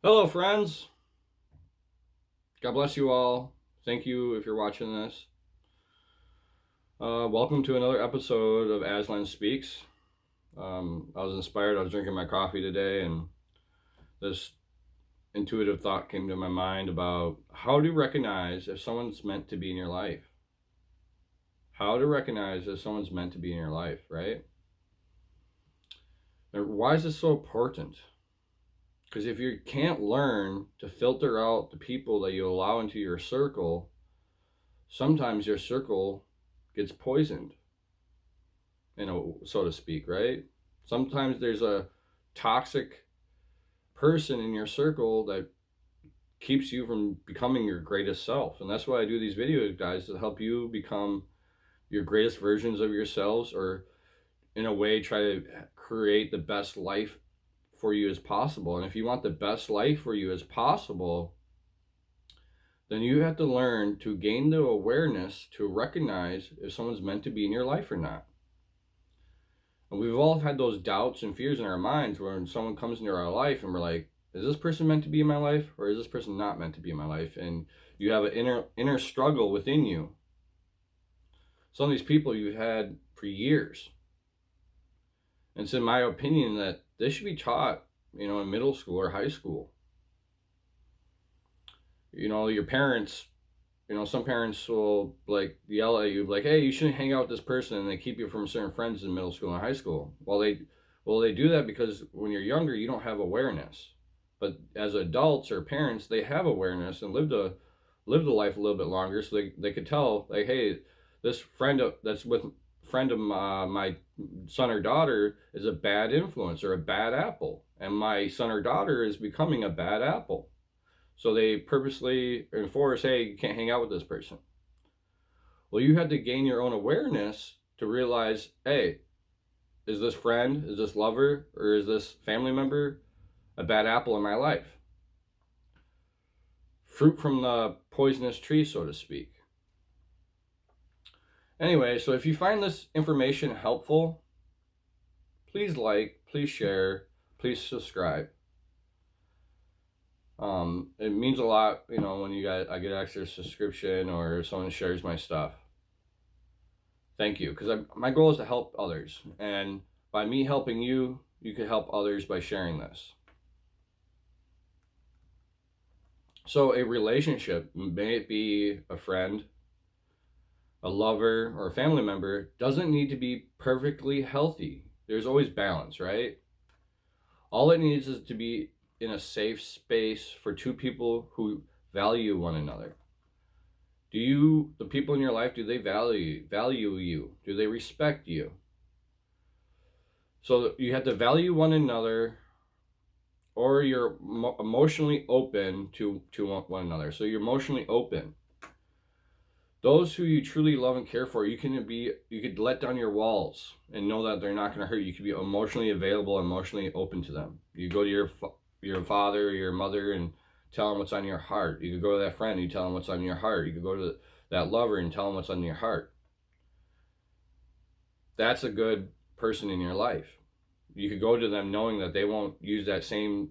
Hello, friends. God bless you all. Thank you if you're watching this. Welcome to another episode of Aslan Speaks. I was inspired. I was drinking my coffee today, and this intuitive thought came to my mind about how to recognize if someone's meant to be in your life. How to recognize if someone's meant to be in your life, right? And why is this so important? Because if you can't learn to filter out the people that you allow into your circle, sometimes your circle gets poisoned, so to speak, right? Sometimes there's a toxic person in your circle that keeps you from becoming your greatest self. And that's why I do these videos, guys, to help you become your greatest versions of yourselves, or in a way try to create the best life for you as possible. And if you want the best life for you as possible, then you have to learn to gain the awareness to recognize if someone's meant to be in your life or not. And we've all had those doubts and fears in our minds when someone comes into our life and we're like, is this person meant to be in my life, or is this person not meant to be in my life? And you have an inner struggle within you. Some of these people you've had for years. And it's in my opinion that this should be taught, in middle school or high school. Your parents, some parents will like yell at you like, hey, you shouldn't hang out with this person, and they keep you from certain friends in middle school and high school. They do that because when you're younger, you don't have awareness. But as adults or parents, they have awareness and lived a life a little bit longer, so they could tell, like, hey, this friend of my son or daughter is a bad influence or a bad apple, and my son or daughter is becoming a bad apple. So they purposely enforce, hey, you can't hang out with this person. Well, you had to gain your own awareness to realize, hey, is this friend, is this lover, or is this family member a bad apple in my life? Fruit from the poisonous tree, so to speak. Anyway, so if you find this information helpful, please like, please share, please subscribe. It means a lot, when I get extra subscription or someone shares my stuff. Thank you, because my goal is to help others, and by me helping you, you could help others by sharing this. So a relationship, may it be a friend, a lover, or a family member, doesn't need to be perfectly healthy. There's always balance, right? All it needs is to be in a safe space for two people who value one another. The people in your life, do they value you? Do they respect you? So you have to value one another, or you're emotionally open to one another. So you're emotionally open. Those who you truly love and care for, you could let down your walls and know that they're not going to hurt you. You could be emotionally available, emotionally open to them. You go to your father or your mother and tell them what's on your heart. You could go to that friend and you tell them what's on your heart. You could go to that lover and tell them what's on your heart. That's a good person in your life. You could go to them knowing that they won't use that same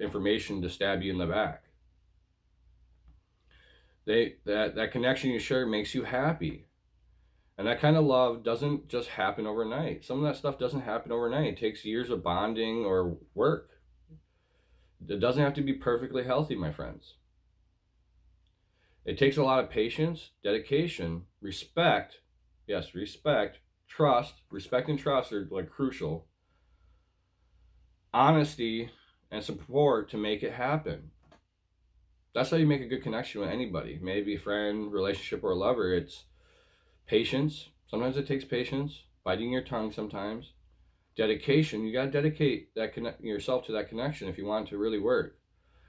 information to stab you in the back. That connection you share makes you happy. And that kind of love doesn't just happen overnight. Some of that stuff doesn't happen overnight. It takes years of bonding or work. It doesn't have to be perfectly healthy, my friends. It takes a lot of patience, dedication, respect. Yes, respect, trust. Respect and trust are like crucial. Honesty and support to make it happen. That's how you make a good connection with anybody. Maybe a friend, relationship, or a lover. It's patience. Sometimes it takes patience. Biting your tongue sometimes. Dedication. You got to dedicate yourself to that connection if you want it to really work.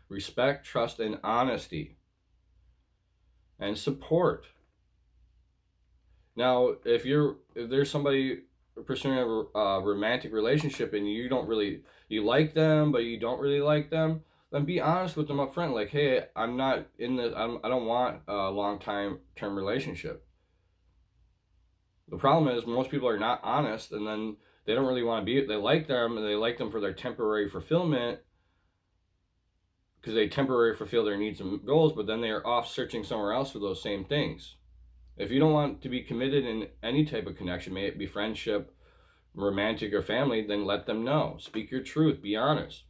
Respect, trust, and honesty. And support. Now, if there's somebody pursuing a romantic relationship and you like them, but you don't really like them, then be honest with them up front. Like, hey, I'm not in this. I don't want a long-term relationship. The problem is most people are not honest, and then they don't really want to be. They like them, and they like them for their temporary fulfillment. because they temporarily fulfill their needs and goals, but then they are off searching somewhere else for those same things. If you don't want to be committed in any type of connection, may it be friendship, romantic, or family, then let them know. Speak your truth, be honest.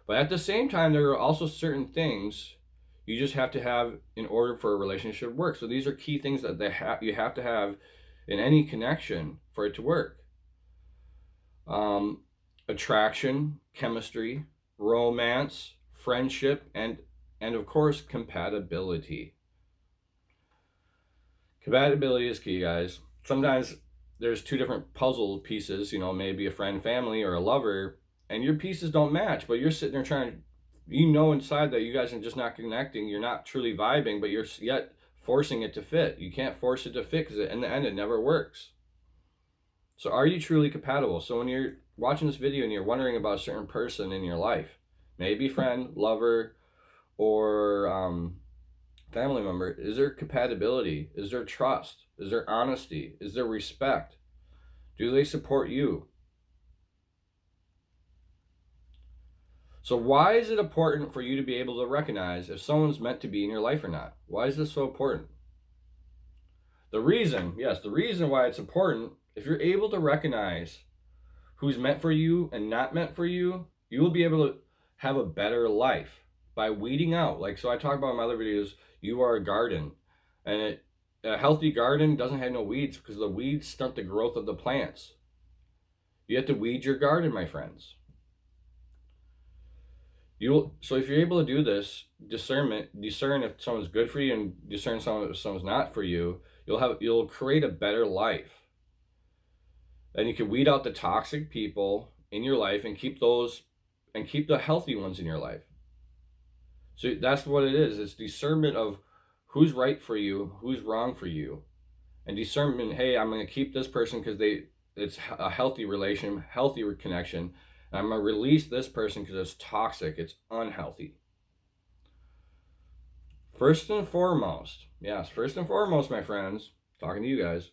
But at the same time, there are also certain things you just have to have in order for a relationship to work. So these are key things that you have to have in any connection for it to work. Attraction, chemistry, romance, friendship, and of course, compatibility. Compatibility is key, guys. Sometimes there's two different puzzle pieces, maybe a friend, family, or a lover, and your pieces don't match, but you're sitting there trying, inside that you guys are just not connecting, you're not truly vibing, but you're yet forcing it to fit. You can't force it to fit because in the end, it never works. So are you truly compatible? So when you're watching this video and you're wondering about a certain person in your life, maybe friend, lover, or family member, is there compatibility? Is there trust? Is there honesty? Is there respect? Do they support you? So why is it important for you to be able to recognize if someone's meant to be in your life or not? Why is this so important? The reason why it's important, if you're able to recognize who's meant for you and not meant for you, you will be able to have a better life by weeding out. So I talk about in my other videos, you are a garden, and a healthy garden doesn't have no weeds because the weeds stunt the growth of the plants. You have to weed your garden, my friends. So if you're able to do this discern if someone's good for you and discern if someone's not for you, you'll create a better life. And you can weed out the toxic people in your life and keep the healthy ones in your life. So that's what it is. It's discernment of who's right for you, who's wrong for you. And discernment, hey, I'm going to keep this person because it's a healthy relation, healthy connection. And I'm going to release this person because it's toxic, it's unhealthy. First and foremost, my friends, talking to you guys,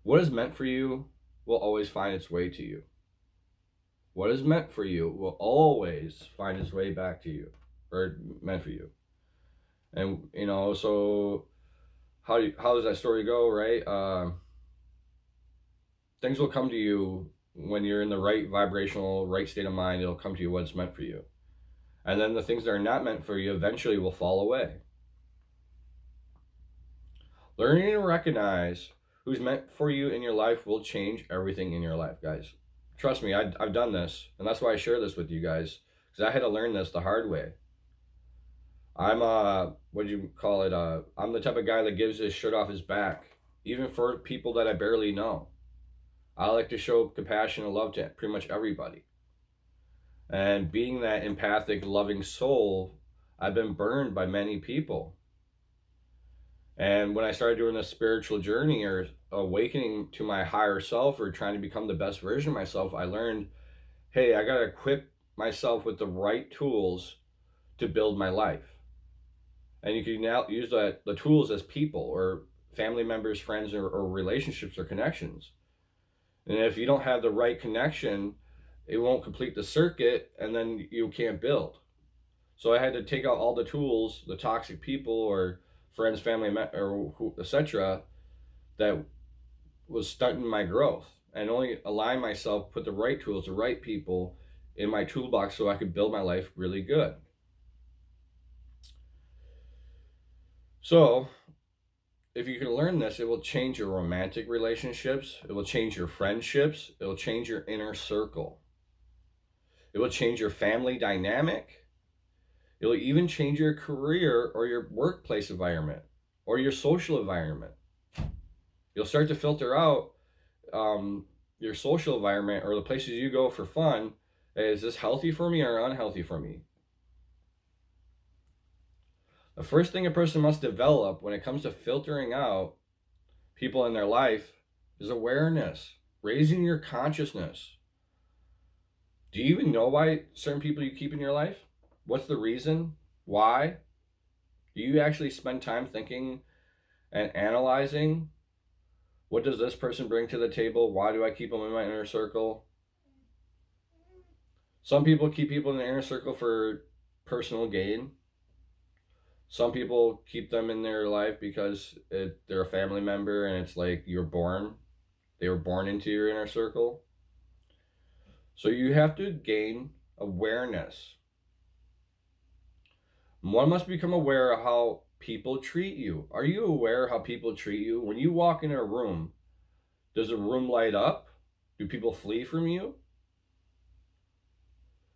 what is meant for you will always find its way to you. What is meant for you will always find its way back to you, or meant for you. And, so how does that story go, right? Things will come to you when you're in the right vibrational, right state of mind. It'll come to you what's meant for you. And then the things that are not meant for you eventually will fall away. Learning to recognize who's meant for you in your life will change everything in your life, guys. Trust me, I've done this, and that's why I share this with you guys, because I had to learn this the hard way. I'm I'm the type of guy that gives his shirt off his back, even for people that I barely know. I like to show compassion and love to pretty much everybody. And being that empathic, loving soul, I've been burned by many people. And when I started doing this spiritual journey or awakening to my higher self or trying to become the best version of myself, I learned, hey, I got to equip myself with the right tools to build my life. And you can now use the tools as people or family members, friends, or relationships or connections. And if you don't have the right connection, it won't complete the circuit, and then you can't build. So I had to take out all the tools, the toxic people or friends, family, or etc., that was stunting my growth, and only align myself, put the right tools, the right people in my toolbox so I could build my life really good. So if you can learn this, it will change your romantic relationships, it will change your friendships, it will change your inner circle, it will change your family dynamic. It'll even change your career or your workplace environment or your social environment. You'll start to filter out your social environment or the places you go for fun. Is this healthy for me or unhealthy for me? The first thing a person must develop when it comes to filtering out people in their life is awareness, raising your consciousness. Do you even know why certain people you keep in your life? What's the reason? Why? Do you actually spend time thinking and analyzing? What does this person bring to the table? Why do I keep them in my inner circle? Some people keep people in the inner circle for personal gain. Some people keep them in their life because they're a family member and it's like they were born into your inner circle. So you have to gain awareness. One must become aware of how people treat you. Are you aware how people treat you? When you walk in a room, does the room light up? Do people flee from you?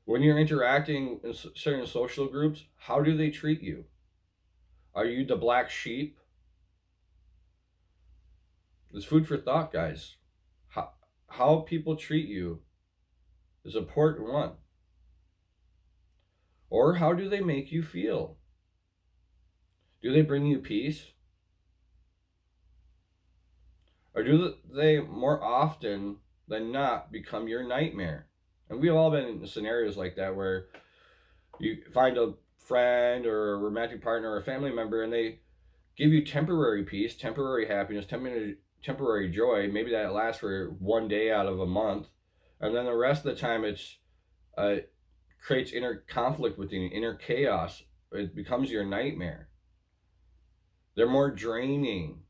When you're interacting in certain social groups, how do they treat you? Are you the black sheep? It's food for thought, guys. How people treat you is an important one. Or how do they make you feel? Do they bring you peace? Or do they more often than not become your nightmare? And we've all been in scenarios like that where you find a friend or a romantic partner or a family member and they give you temporary peace, temporary happiness, temporary joy. Maybe that lasts for one day out of a month. And then the rest of the time it's creates inner conflict within you, inner chaos. It becomes your nightmare. They're more draining.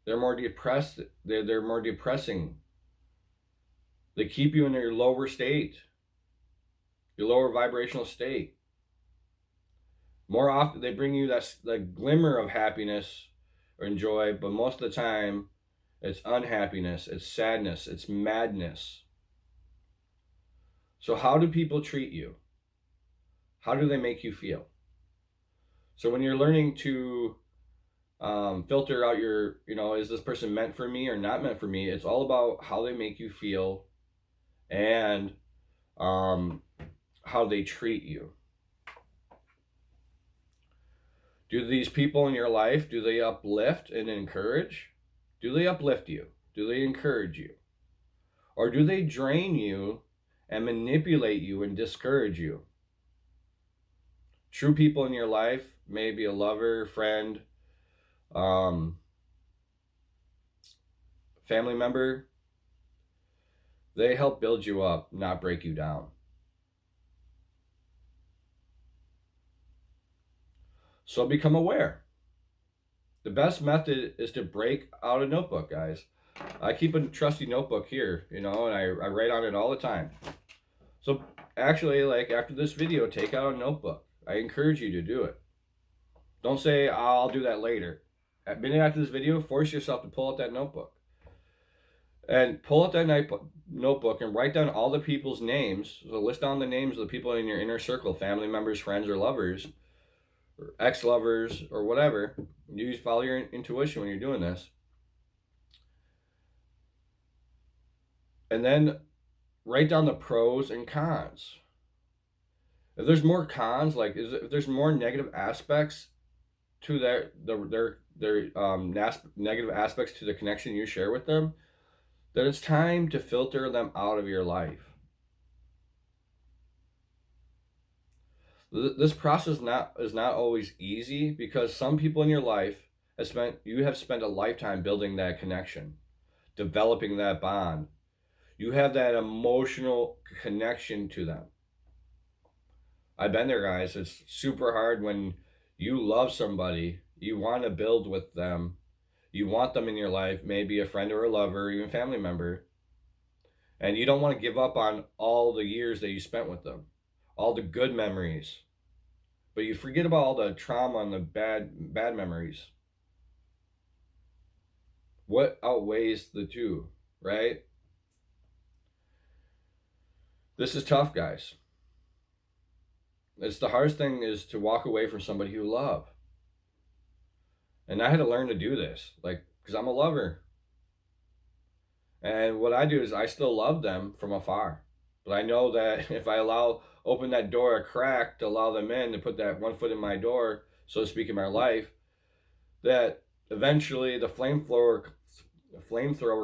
They're more depressed. They're more depressing. They keep you in your lower state, your lower vibrational state. More often, they bring you that glimmer of happiness or joy, but most of the time, it's unhappiness, it's sadness, it's madness. So how do people treat you? How do they make you feel? So when you're learning to filter out is this person meant for me or not meant for me? It's all about how they make you feel and how they treat you. Do these people in your life, do they uplift and encourage? Do they uplift you? Do they encourage you? Or do they drain you and manipulate you and discourage you? True people in your life, maybe a lover, friend, family member, they help build you up, not break you down. So become aware. The best method is to break out a notebook, guys. I keep a trusty notebook here, and I write on it all the time. So actually, like after this video, take out a notebook. I encourage you to do it. Don't say, I'll do that later. A minute after this video, force yourself to pull out that notebook. And pull out that notebook and write down all the people's names. So list down the names of the people in your inner circle, family members, friends, or lovers, or ex-lovers, or whatever. You follow your intuition when you're doing this. And then write down the pros and cons. If there's more cons, like if there's more negative aspects to their negative aspects to the connection you share with them, then it's time to filter them out of your life. This process is not always easy because some people in your life you have spent a lifetime building that connection, developing that bond. You have that emotional connection to them. I've been there, guys. It's super hard when you love somebody, you want to build with them, you want them in your life, maybe a friend or a lover, or even family member, and you don't want to give up on all the years that you spent with them, all the good memories, but you forget about all the trauma and the bad memories. What outweighs the two, right? This is tough, guys. It's the hardest thing is to walk away from somebody you love. And I had to learn to do this, because I'm a lover. And what I do is I still love them from afar. But I know that if I open that door a crack to allow them in, to put that one foot in my door, so to speak, in my life, that eventually the flamethrower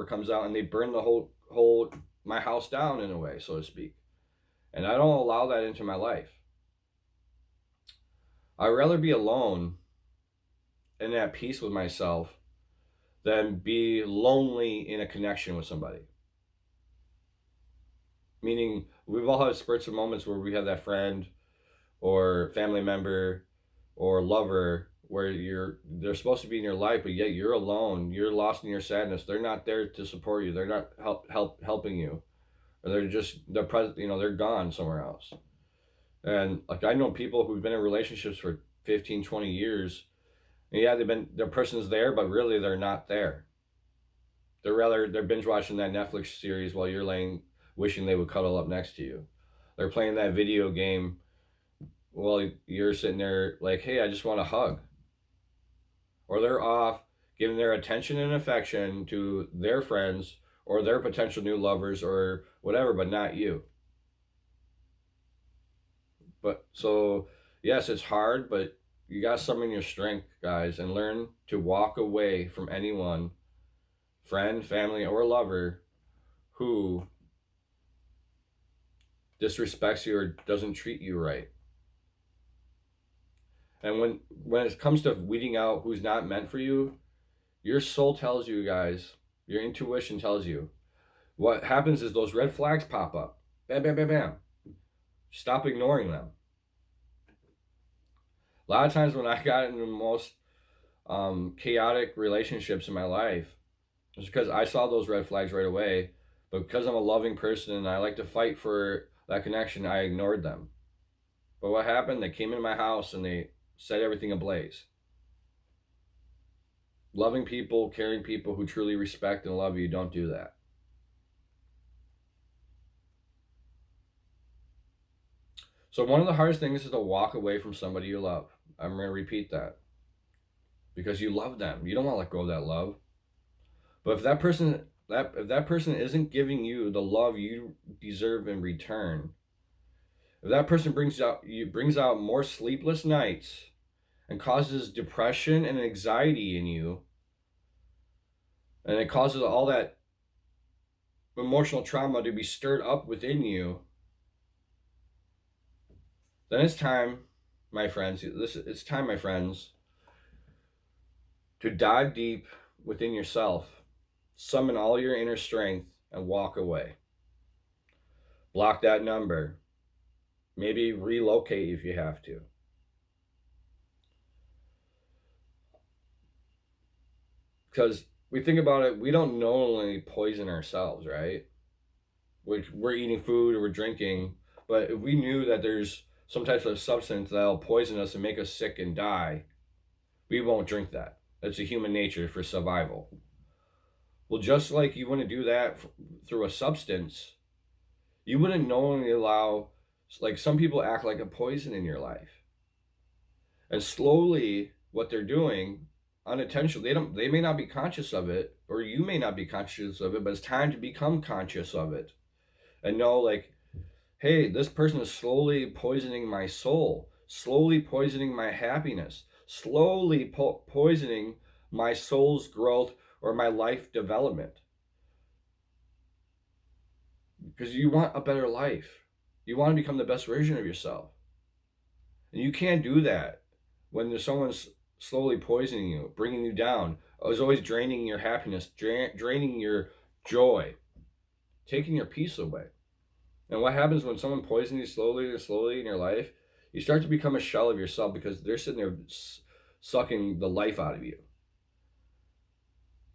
comes out and they burn the whole my house down in a way, so to speak. And I don't allow that into my life. I'd rather be alone and at peace with myself than be lonely in a connection with somebody. Meaning, we've all had spurts of moments where we have that friend or family member or lover where they're supposed to be in your life, but yet you're alone, you're lost in your sadness. They're not there to support you. They're not helping you, or they're present. They're gone somewhere else. And like I know people who've been in relationships for 15, 20 years, and yeah, their person's there, but really they're not there. They're binge watching that Netflix series while you're laying wishing they would cuddle up next to you. They're playing that video game while you're sitting there like, hey, I just want a hug. Or they're off giving their attention and affection to their friends or their potential new lovers or whatever, but not you. But so, yes, it's hard, but you got to summon your strength, guys, and learn to walk away from anyone, friend, family, or lover who disrespects you or doesn't treat you right. And when it comes to weeding out who's not meant for you, your soul tells you, guys, your intuition tells you. What happens is those red flags pop up. Bam, bam, bam, bam. Stop ignoring them. A lot of times when I got into the most chaotic relationships in my life, it's because I saw those red flags right away. But because I'm a loving person and I like to fight for that connection, I ignored them. But what happened? They came into my house and they set everything ablaze. Loving people, caring people who truly respect and love you don't do that. So one of the hardest things is to walk away from somebody you love. I'm going to repeat that. Because you love them. You don't want to let go of that love. But if that person isn't giving you the love you deserve in return, if that person brings out more sleepless nights and causes depression and anxiety in you, and it causes all that emotional trauma to be stirred up within you, then it's time, my friends, to dive deep within yourself, summon all your inner strength, and walk away. Block that number. Maybe relocate if you have to. Because we think about it, we don't knowingly poison ourselves, right? We're eating food or we're drinking, but if we knew that there's some type of substance that'll poison us and make us sick and die, we won't drink that. That's a human nature for survival. Well, just like you wouldn't do that through a substance, you wouldn't knowingly allow, like some people act like a poison in your life. And slowly what they're doing unintentionally, they may not be conscious of it, or you may not be conscious of it, but it's time to become conscious of it. And know like, hey, this person is slowly poisoning my soul, slowly poisoning my happiness, slowly poisoning my soul's growth or my life development. Because you want a better life. You want to become the best version of yourself. And you can't do that when there's someone's slowly poisoning you, bringing you down, is always draining your happiness, draining your joy, taking your peace away. And what happens when someone poisons you slowly in your life? You start to become a shell of yourself because they're sitting there sucking the life out of you.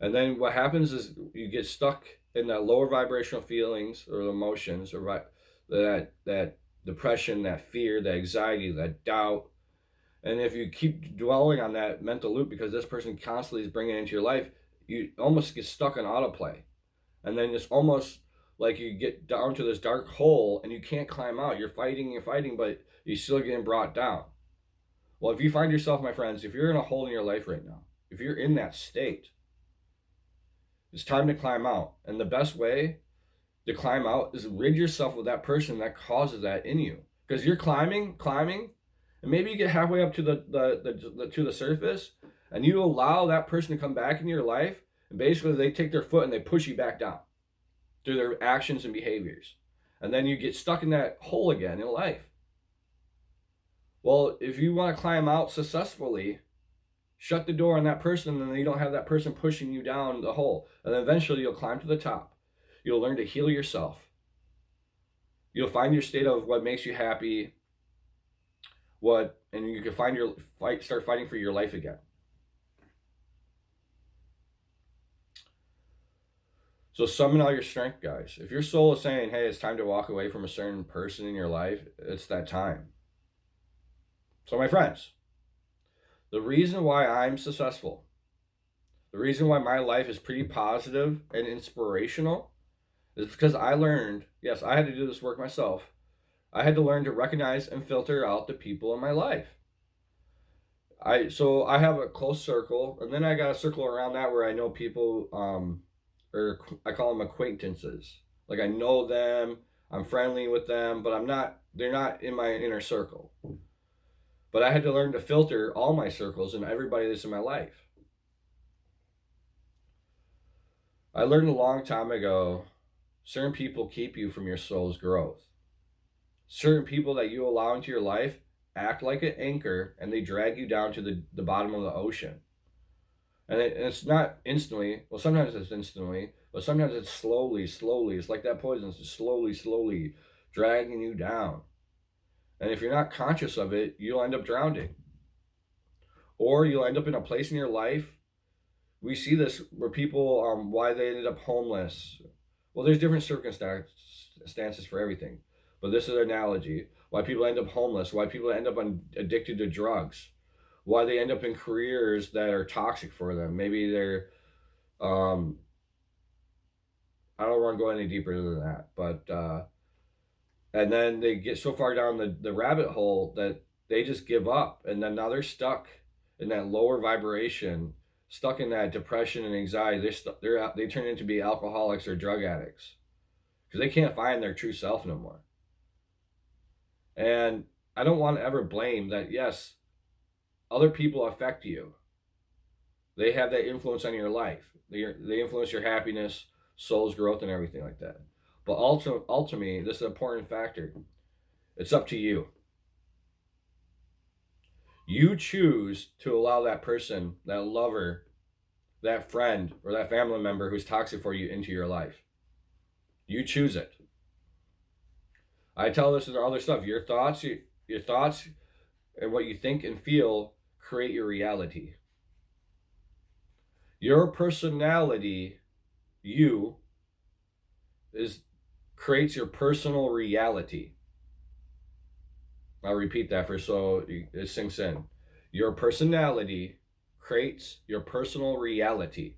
And then what happens is you get stuck in that lower vibrational feelings or emotions or that depression, that fear, that anxiety, that doubt. And if you keep dwelling on that mental loop because this person constantly is bringing it into your life, you almost get stuck in autoplay. And then it's almost like you get down to this dark hole and you can't climb out. You're fighting, but you're still getting brought down. Well, if you find yourself, my friends, if you're in a hole in your life right now, if you're in that state, it's time to climb out. And the best way to climb out is rid yourself of that person that causes that in you. Because you're climbing, and maybe you get halfway up to the surface, and you allow that person to come back in your life, and basically they take their foot and they push you back down through their actions and behaviors. And then you get stuck in that hole again in life. Well, if you want to climb out successfully, shut the door on that person, and then you don't have that person pushing you down the hole. And then eventually you'll climb to the top. You'll learn to heal yourself. You'll find your state of what makes you happy. and you can start fighting for your life again. So summon all your strength, guys. If your soul is saying, hey, it's time to walk away from a certain person in your life, it's that time. So my friends, the reason why I'm successful, the reason why my life is pretty positive and inspirational is because I learned, yes, I had to do this work myself. I had to learn to recognize and filter out the people in my life. So I have a close circle, and then I got a circle around that where I know people, or I call them acquaintances. Like I know them, I'm friendly with them, but they're not in my inner circle. But I had to learn to filter all my circles and everybody that's in my life. I learned a long time ago, certain people keep you from your soul's growth. Certain people that you allow into your life act like an anchor, and they drag you down to the bottom of the ocean. And it's not instantly. Well, sometimes it's instantly, but sometimes it's slowly. It's like that poison. It's slowly dragging you down. And if you're not conscious of it, you'll end up drowning. Or you'll end up in a place in your life. We see this where people, why they ended up homeless. Well, there's different circumstances for everything. But this is an analogy. Why people end up homeless. Why people end up addicted to drugs. Why they end up in careers that are toxic for them. Maybe they're, I don't want to go any deeper than that, but, and then they get so far down the rabbit hole that they just give up. And then now they're stuck in that lower vibration, stuck in that depression and anxiety. They turn into be alcoholics or drug addicts because they can't find their true self no more. And I don't want to ever blame that. Yes, other people affect you. They have that influence on your life. They influence your happiness, soul's growth, and everything like that. But ultimately, this is an important factor. It's up to you. You choose to allow that person, that lover, that friend, or that family member who's toxic for you into your life. You choose it. I tell this in other stuff. Your thoughts, and what you think and feel create your reality. Your personality, creates your personal reality. I'll repeat that so it sinks in. Your personality creates your personal reality.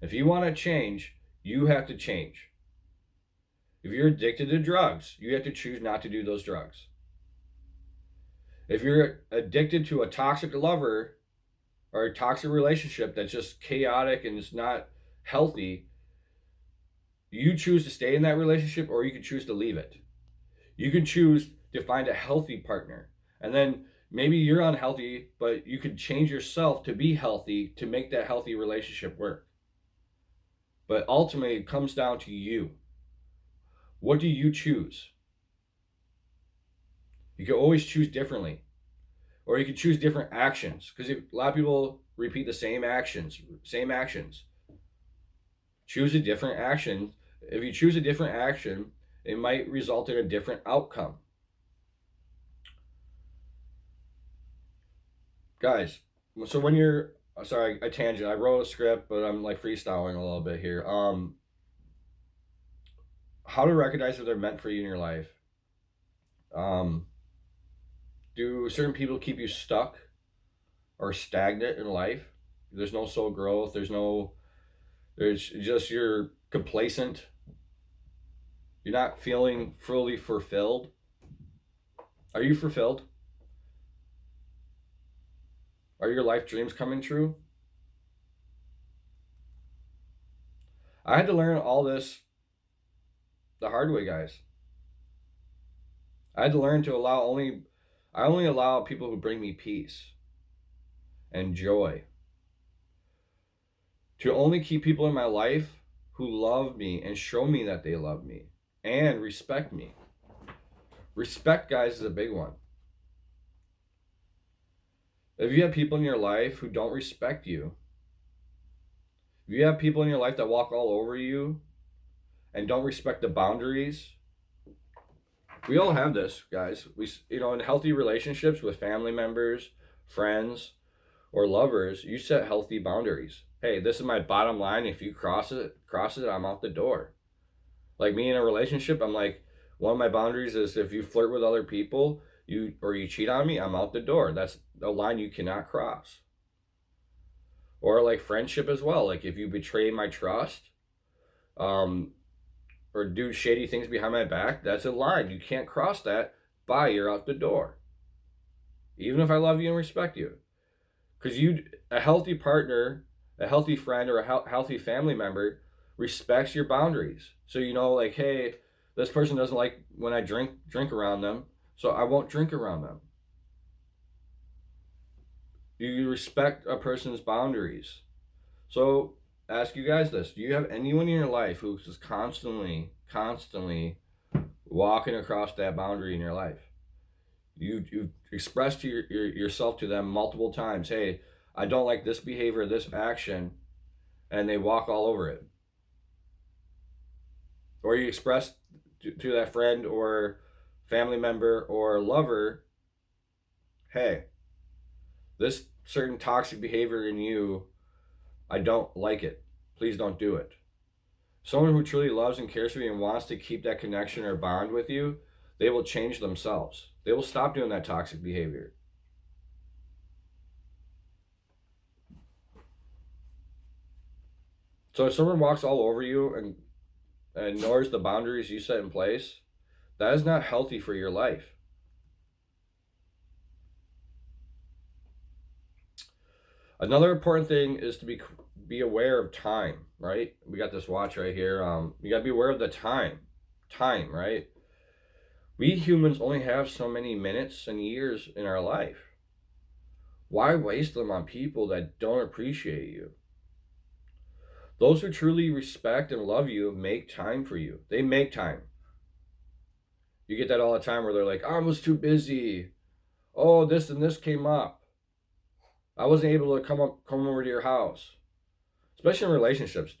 If you want to change, you have to change. If you're addicted to drugs, you have to choose not to do those drugs. If you're addicted to a toxic lover or a toxic relationship that's just chaotic and it's not healthy, you choose to stay in that relationship, or you can choose to leave it. You can choose to find a healthy partner. And then maybe you're unhealthy, but you could change yourself to be healthy to make that healthy relationship work. But ultimately, it comes down to you. What do you choose? You can always choose differently. Or you can choose different actions. Because a lot of people repeat the same actions. Choose a different action. If you choose a different action, it might result in a different outcome. Guys, so when you're, sorry, I tangent. I wrote a script, but I'm like freestyling a little bit here. How to recognize if they're meant for you in your life. Do certain people keep you stuck or stagnant in life? There's no soul growth. There's just you're complacent. You're not feeling fully fulfilled. Are you fulfilled? Are your life dreams coming true? I had to learn all this the hard way, guys. I had to learn to I only allow people who bring me peace and joy. To only keep people in my life who love me and show me that they love me and respect me. Respect, guys, is a big one. If you have people in your life who don't respect you, if you have people in your life that walk all over you and don't respect the boundaries, We all have this, guys. In healthy relationships with family members, friends, or lovers, you set healthy boundaries. Hey, this is my bottom line. If you cross it, I'm out the door. Like me in a relationship, I'm like, one of my boundaries is if you flirt with other people, you cheat on me, I'm out the door. That's a line you cannot cross. Or like friendship as well. Like if you betray my trust, um, or do shady things behind my back, that's a line. You can't cross that. Bye, you're out the door. Even if I love you and respect you. Because a healthy partner, a healthy friend, or a healthy family member respects your boundaries. So like, hey, this person doesn't like when I drink around them, so I won't drink around them. You respect a person's boundaries. So ask you guys this: do you have anyone in your life who's just constantly walking across that boundary in your life? You've expressed to yourself to them multiple times, hey, I don't like this behavior, this action, and they walk all over it. Or you express to that friend or family member or lover, hey, this certain toxic behavior in you, I don't like it. Please don't do it. Someone who truly loves and cares for you and wants to keep that connection or bond with you, they will change themselves. They will stop doing that toxic behavior. So if someone walks all over you and ignores the boundaries you set in place, that is not healthy for your life. Another important thing is to be aware of time, right? We got this watch right here. You got to be aware of the time, right? We humans only have so many minutes and years in our life. Why waste them on people that don't appreciate you? Those who truly respect and love you make time for you. They make time. You get that all the time where they're like, I was too busy. Oh, this and this came up. I wasn't able to come over to your house. Especially in relationships.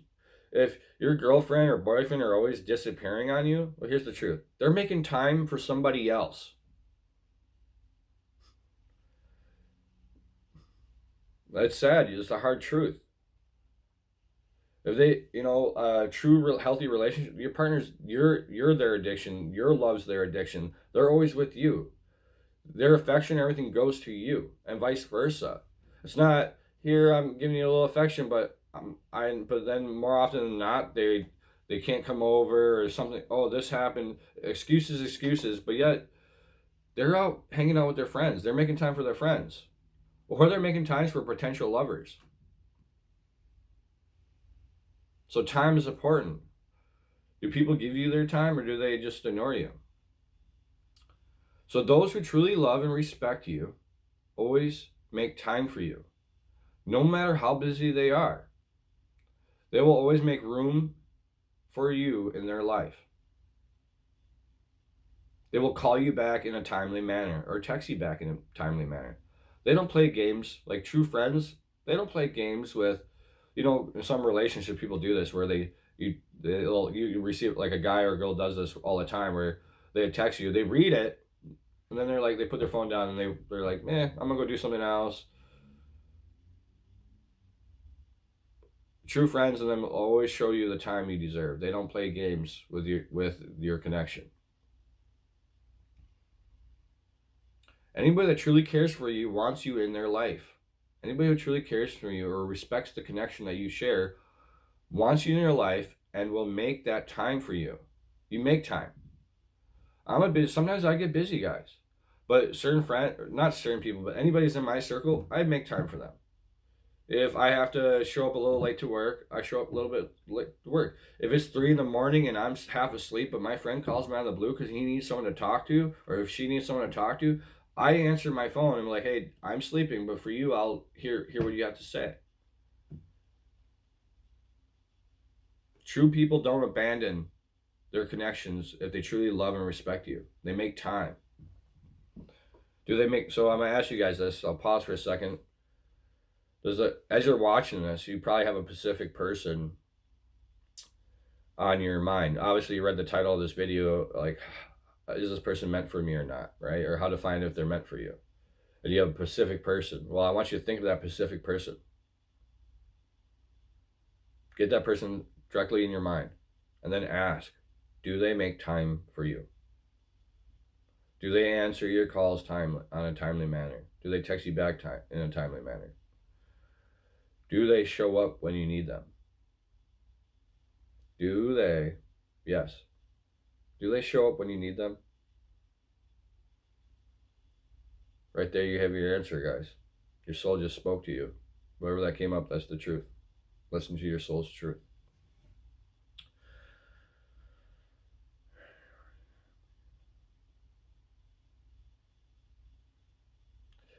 If your girlfriend or boyfriend are always disappearing on you, well, here's the truth. They're making time for somebody else. That's sad. It's a hard truth. If they, true healthy relationship, your partner's, you're their addiction. Your love's their addiction. They're always with you. Their affection, everything goes to you, and vice versa. It's not here. I'm giving you a little affection, but but then more often than not, they can't come over or something. Oh, this happened. Excuses. But yet they're out hanging out with their friends. They're making time for their friends, or they're making times for potential lovers. So time is important. Do people give you their time, or do they just ignore you? So those who truly love and respect you always make time for you, no matter how busy they are. They will always make room for you in their life. They will call you back in a timely manner or text you back in a timely manner. They don't play games. Like true friends, they don't play games with, in some relationship people do this where you receive, like a guy or a girl does this all the time where they text you, they read it, and then they're like, they put their phone down and they're like, I'm gonna go do something else. True friends and them will always show you the time you deserve. They don't play games with your connection. Anybody that truly cares for you wants you in their life. Anybody who truly cares for you or respects the connection that you share wants you in their life and will make that time for you. You make time. Sometimes I get busy, guys. But certain friends, not certain people, but anybody's in my circle, I make time for them. If I have to show up a little late to work, I show up a little bit late to work. If it's 3 a.m. and I'm half asleep, but my friend calls me out of the blue because he needs someone to talk to, or if she needs someone to talk to, I answer my phone and I'm like, hey, I'm sleeping, but for you, I'll hear what you have to say. True people don't abandon their connections if they truly love and respect you. They make time. So I'm going to ask you guys this. I'll pause for a second. As you're watching this, you probably have a specific person on your mind. Obviously, you read the title of this video, like, is this person meant for me or not, right? Or how to find if they're meant for you. And you have a specific person. Well, I want you to think of that specific person. Get that person directly in your mind, and then ask, do they make time for you? Do they answer your calls on a timely manner? Do they text you back in a timely manner? Do they show up when you need them? Do they, yes, do they show up when you need them? Right there, you have your answer, guys. Your soul just spoke to you. Whatever that came up, that's the truth. Listen to your soul's truth.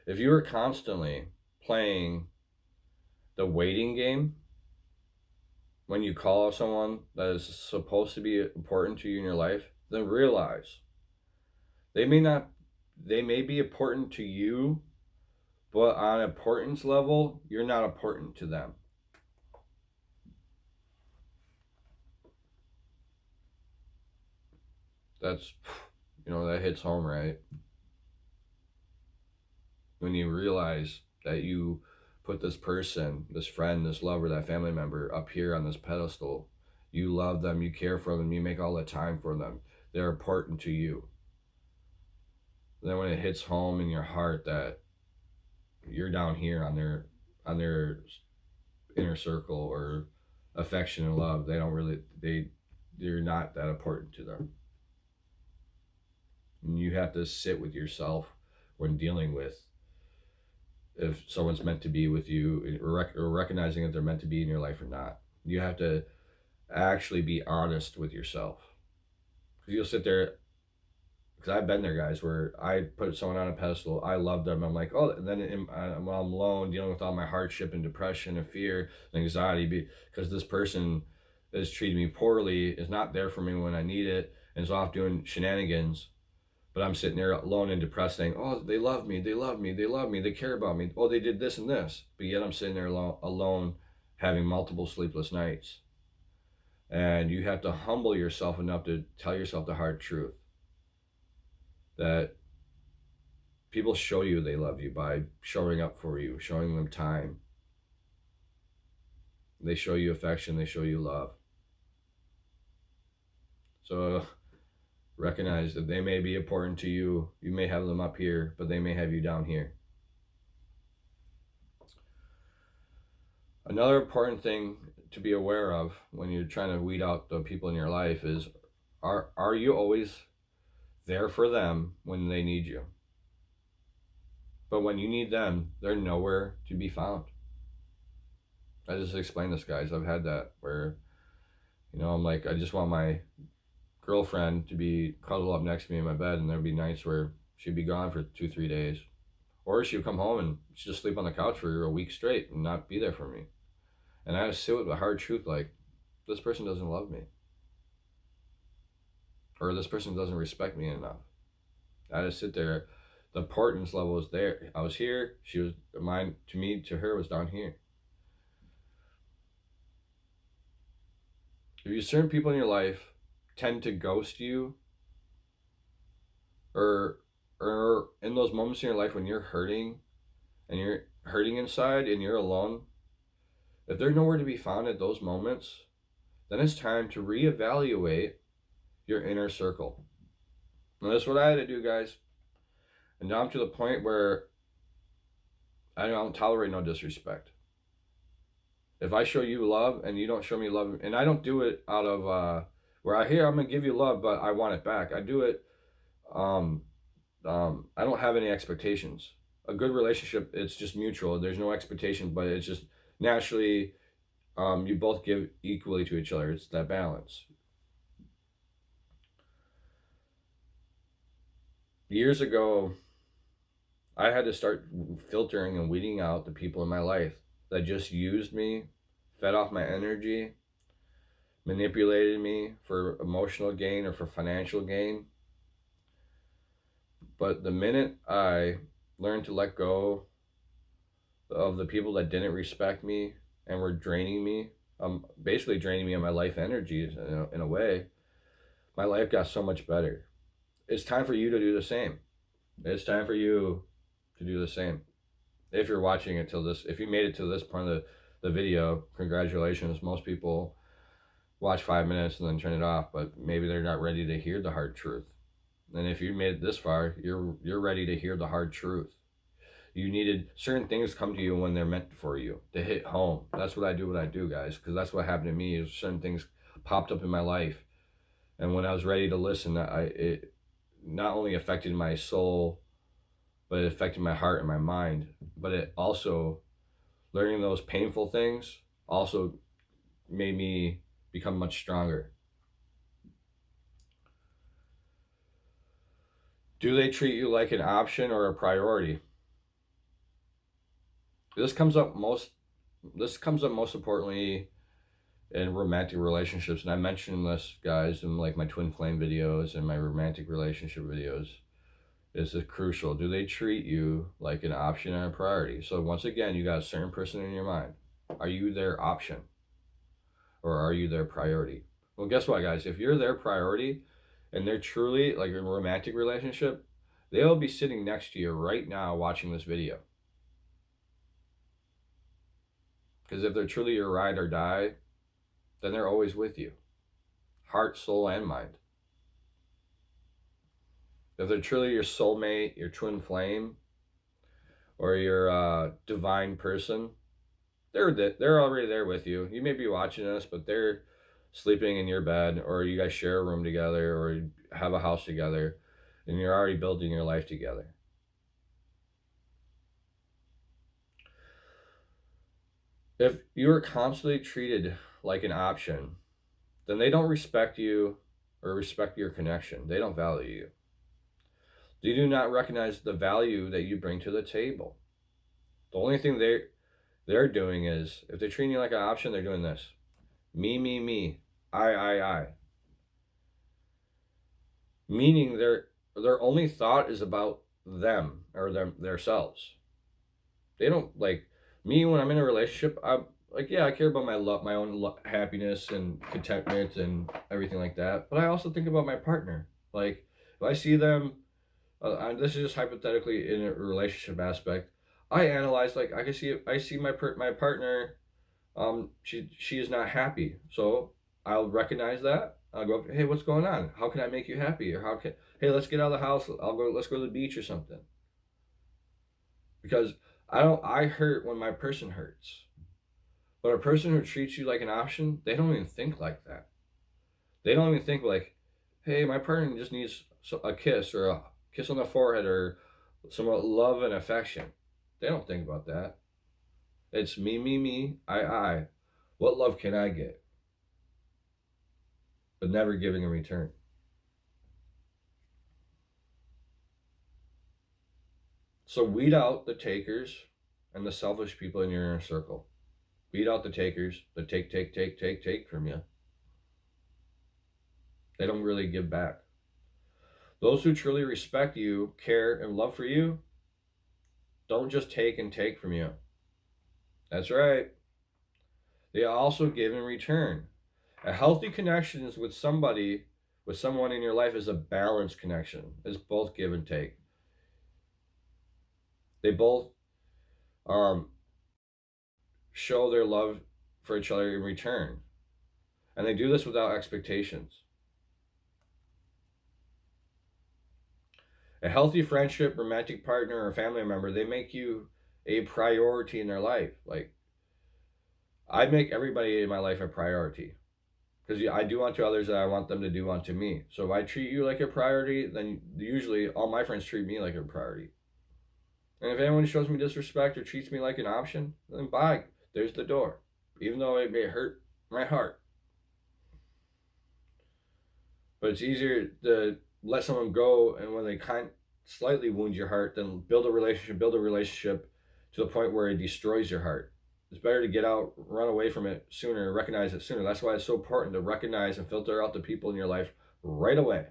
If you are constantly playing the waiting game when you call someone that is supposed to be important to you in your life, then realize they may be important to you, but on importance level, you're not important to them. That's, that hits home, right? When you realize that you put this person, this friend, this lover, that family member up here on this pedestal, you love them, you care for them, you make all the time for them, they're important to you. Then when it hits home in your heart that you're down here on their inner circle or affection and love, they're not that important to them. And you have to sit with yourself when dealing with if someone's meant to be with you, or recognizing that they're meant to be in your life or not. You have to actually be honest with yourself, because you'll sit there, because I've been there, guys, where I put someone on a pedestal, I love them, I'm like, oh, and then while I'm alone dealing with all my hardship and depression and fear and anxiety because this person is treating me poorly, is not there for me when I need it, and is off doing shenanigans. But I'm sitting there alone and depressed saying, oh, they love me, they care about me, oh, they did this and this. But yet I'm sitting there alone having multiple sleepless nights. And you have to humble yourself enough to tell yourself the hard truth. That people show you they love you by showing up for you, showing them time. They show you affection, they show you love. So recognize that they may be important to you. You may have them up here, but they may have you down here. Another important thing to be aware of when you're trying to weed out the people in your life is, are you always there for them when they need you? But when you need them, they're nowhere to be found. I just explained this, guys. I've had that where, I'm like, I just want my girlfriend to be cuddled up next to me in my bed, and there'd be nights where she'd be gone for 2-3 days, or she would come home and she'd just sleep on the couch for a week straight and not be there for me. And I had to sit with the hard truth, like, this person doesn't love me, or this person doesn't respect me enough. I had to sit there. The importance level was there. I was here, she was mine. To me, to her, was down here. If you certain people in your life tend to ghost you, or in those moments in your life when you're hurting and you're hurting inside and you're alone, if they're nowhere to be found at those moments, then it's time to reevaluate your inner circle. And that's what I had to do, guys. And now I'm to the point where I don't tolerate no disrespect. If I show you love and you don't show me love, and I don't do it out of where I'm gonna give you love, but I want it back. I do it. I don't have any expectations. A good relationship, it's just mutual. There's no expectation, but it's just naturally, you both give equally to each other. It's that balance. Years ago, I had to start filtering and weeding out the people in my life that just used me, fed off my energy, manipulated me for emotional gain or for financial gain. But the minute I learned to let go of the people that didn't respect me and were draining me, basically draining me of my life energy in a way, my life got so much better. it's time for you to do the same. It's time for you to do the same. If you're watching it till this, if you made it to this part of the video, congratulations. Most people watch 5 minutes and then turn it off, but maybe they're not ready to hear the hard truth. And if you made it this far, you're ready to hear the hard truth. You needed certain things come to you when they're meant for you to hit home. That's what I do, guys, because that's what happened to me. Is certain things popped up in my life, and when I was ready to listen, it not only affected my soul, but it affected my heart and my mind. But it also, learning those painful things also made me become much stronger. Do they treat you like an option or a priority? This comes up most importantly in romantic relationships, and I mentioned this, guys, in like my twin flame videos and my romantic relationship videos. This is crucial. Do they treat you like an option or a priority? So once again, you got a certain person in your mind. Are you their option or are you their priority? Well, guess what, guys? If you're their priority and they're truly like a romantic relationship, they'll be sitting next to you right now watching this video. Because if they're truly your ride or die, then they're always with you. Heart, soul, and mind. If they're truly your soulmate, your twin flame, or your divine person, they're already there with you. You may be watching this, but they're sleeping in your bed, or you guys share a room together, or you have a house together, and you're already building your life together. If you're constantly treated like an option, then they don't respect you or respect your connection. They don't value you. They do not recognize the value that you bring to the table. The only thing they're doing is, if they're treating you like an option, they're doing this. Me, I. Meaning their only thought is about them or themselves. They don't, like me, when I'm in a relationship, I'm like, yeah, I care about my own happiness and contentment and everything like that. But I also think about my partner. Like, if I see them, this is just hypothetically in a relationship aspect, I analyze, like, I see my partner, she is not happy, so I'll recognize that. I'll go, hey, what's going on? How can I make you happy? Or hey, let's get out of the house. Let's go to the beach or something. Because I hurt when my person hurts. But a person who treats you like an option, they don't even think like that. They don't even think like, hey, my partner just needs a kiss or a kiss on the forehead or some love and affection. They don't think about that. It's me, I. What love can I get? But never giving in return. So weed out the takers and the selfish people in your inner circle. Weed out the takers that take from you. They don't really give back. Those who truly respect you, care, and love for you, don't just take from you. That's right. They also give in return. A healthy connection is with someone in your life is a balanced connection. It's both give and take. They both show their love for each other in return. And they do this without expectations. A healthy friendship, romantic partner, or family member, they make you a priority in their life. Like, I make everybody in my life a priority. Because I do unto others that I want them to do unto me. So if I treat you like a priority, then usually all my friends treat me like a priority. And if anyone shows me disrespect or treats me like an option, then bye, there's the door. Even though it may hurt my heart. But it's easier to let someone go, and when they slightly wound your heart, than build a relationship to the point where it destroys your heart. It's better to get out, run away from it sooner, recognize it sooner. That's why it's so important to recognize and filter out the people in your life right away.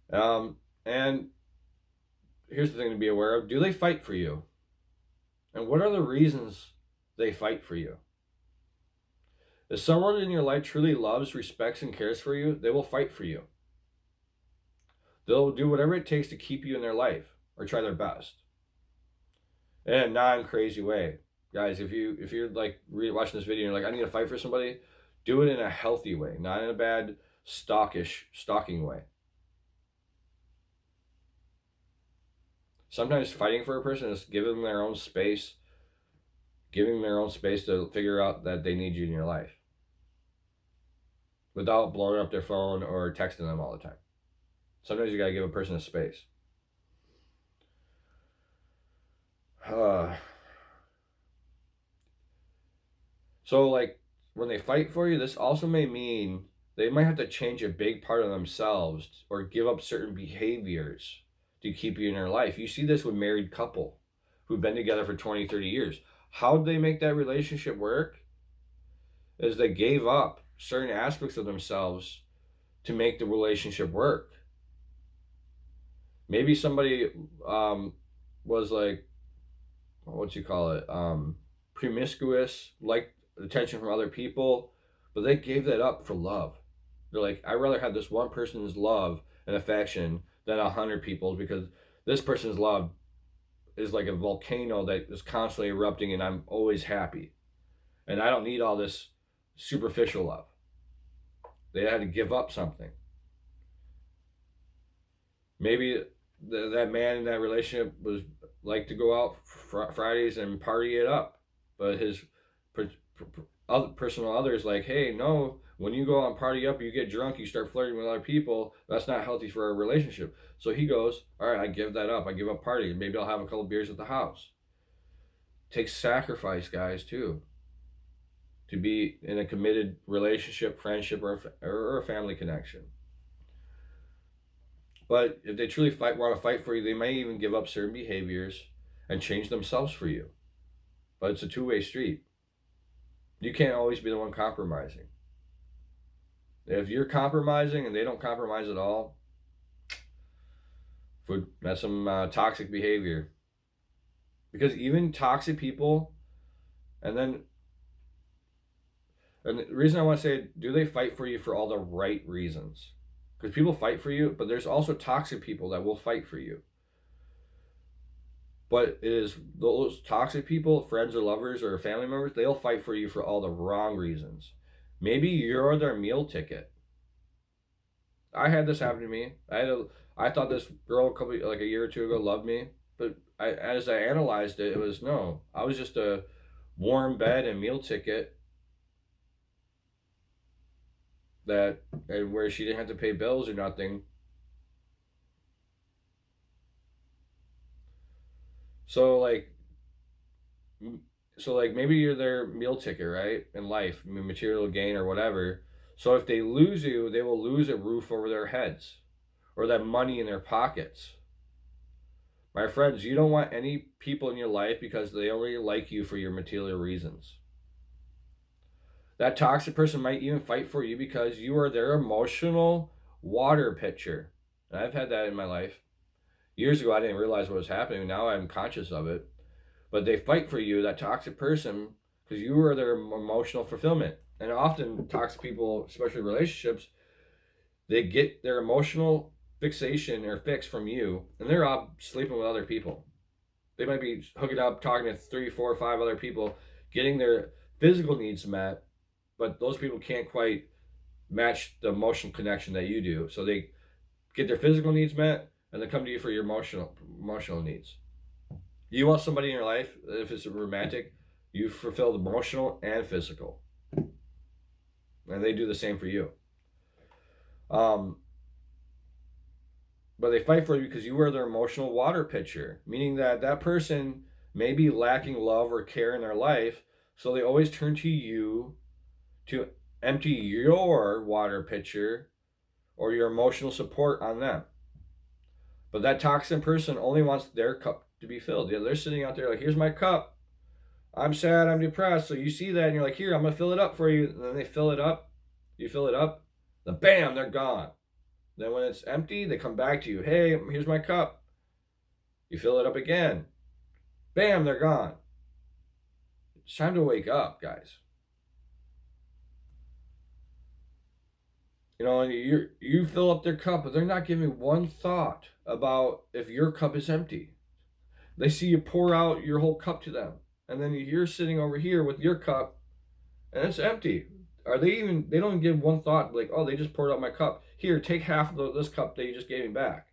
And here's the thing to be aware of. Do they fight for you? And what are the reasons they fight for you? If someone in your life truly loves, respects, and cares for you, they will fight for you. They'll do whatever it takes to keep you in their life or try their best. In a non-crazy way. Guys, if you're like watching this video and you're like, I need to fight for somebody, do it in a healthy way, not in a bad stalking way. Sometimes fighting for a person is giving them their own space, to figure out that they need you in your life without blowing up their phone or texting them all the time. Sometimes you gotta give a person a space. So like when they fight for you, this also may mean they might have to change a big part of themselves or give up certain behaviors to keep you in their life. You see this with married couple who've been together for 20, 30 years. How'd they make that relationship work? Is they gave up certain aspects of themselves to make the relationship work. Maybe somebody was like, promiscuous, like attention from other people, but they gave that up for love. They're like, I'd rather have this one person's love and affection than 100 people's, because this person's love is like a volcano that is constantly erupting and I'm always happy. And I don't need all this superficial love. They had to give up something. Maybe that man in that relationship was like to go out Fridays and party it up, but his personal other is like, hey, no, when you go out and party up, you get drunk, you start flirting with other people, that's not healthy for a relationship. So he goes, all right, I give that up, I give up partying, maybe I'll have a couple beers at the house. It takes sacrifice, guys, too, to be in a committed relationship, friendship, or a family connection. But if they truly want to fight for you, they may even give up certain behaviors and change themselves for you. But it's a two-way street. You can't always be the one compromising. If you're compromising and they don't compromise at all, that's some toxic behavior. Because even toxic people, and the reason I want to say, do they fight for you for all the right reasons? Because people fight for you, but there's also toxic people that will fight for you. But it is those toxic people, friends or lovers or family members, they'll fight for you for all the wrong reasons. Maybe you're their meal ticket. I had this happen to me. I thought this girl a year or two ago loved me, but as I analyzed it, it was no. I was just a warm bed and meal ticket where she didn't have to pay bills or nothing. So maybe you're their meal ticket, right? In life, material gain or whatever. So if they lose you, they will lose a roof over their heads or that money in their pockets. My friends, you don't want any people in your life because they only like you for your material reasons. That toxic person might even fight for you because you are their emotional water pitcher. And I've had that in my life. Years ago, I didn't realize what was happening. Now I'm conscious of it. But they fight for you, that toxic person, because you are their emotional fulfillment. And often toxic people, especially relationships, they get their emotional fixation or fix from you, and they're out sleeping with other people. They might be hooking up, talking to 3, 4, 5 other people, getting their physical needs met, but those people can't quite match the emotional connection that you do. So they get their physical needs met, and they come to you for your emotional needs. You want somebody in your life, if it's romantic, you fulfill the emotional and physical. And they do the same for you. But they fight for you because you are their emotional water pitcher, meaning that person may be lacking love or care in their life, so they always turn to you to empty your water pitcher or your emotional support on them. But that toxic person only wants their cup to be filled. They're sitting out there like, here's my cup. I'm sad, I'm depressed. So you see that and you're like, here, I'm going to fill it up for you. And then they fill it up. You fill it up. Then bam, they're gone. Then when it's empty, they come back to you. Hey, here's my cup. You fill it up again. Bam, they're gone. It's time to wake up, guys. You know, and you fill up their cup, but they're not giving one thought about if your cup is empty. They see you pour out your whole cup to them, and then you're sitting over here with your cup, and it's empty. Are they even? They don't give one thought like, oh, they just poured out my cup. Here, take half of this cup that you just gave me back.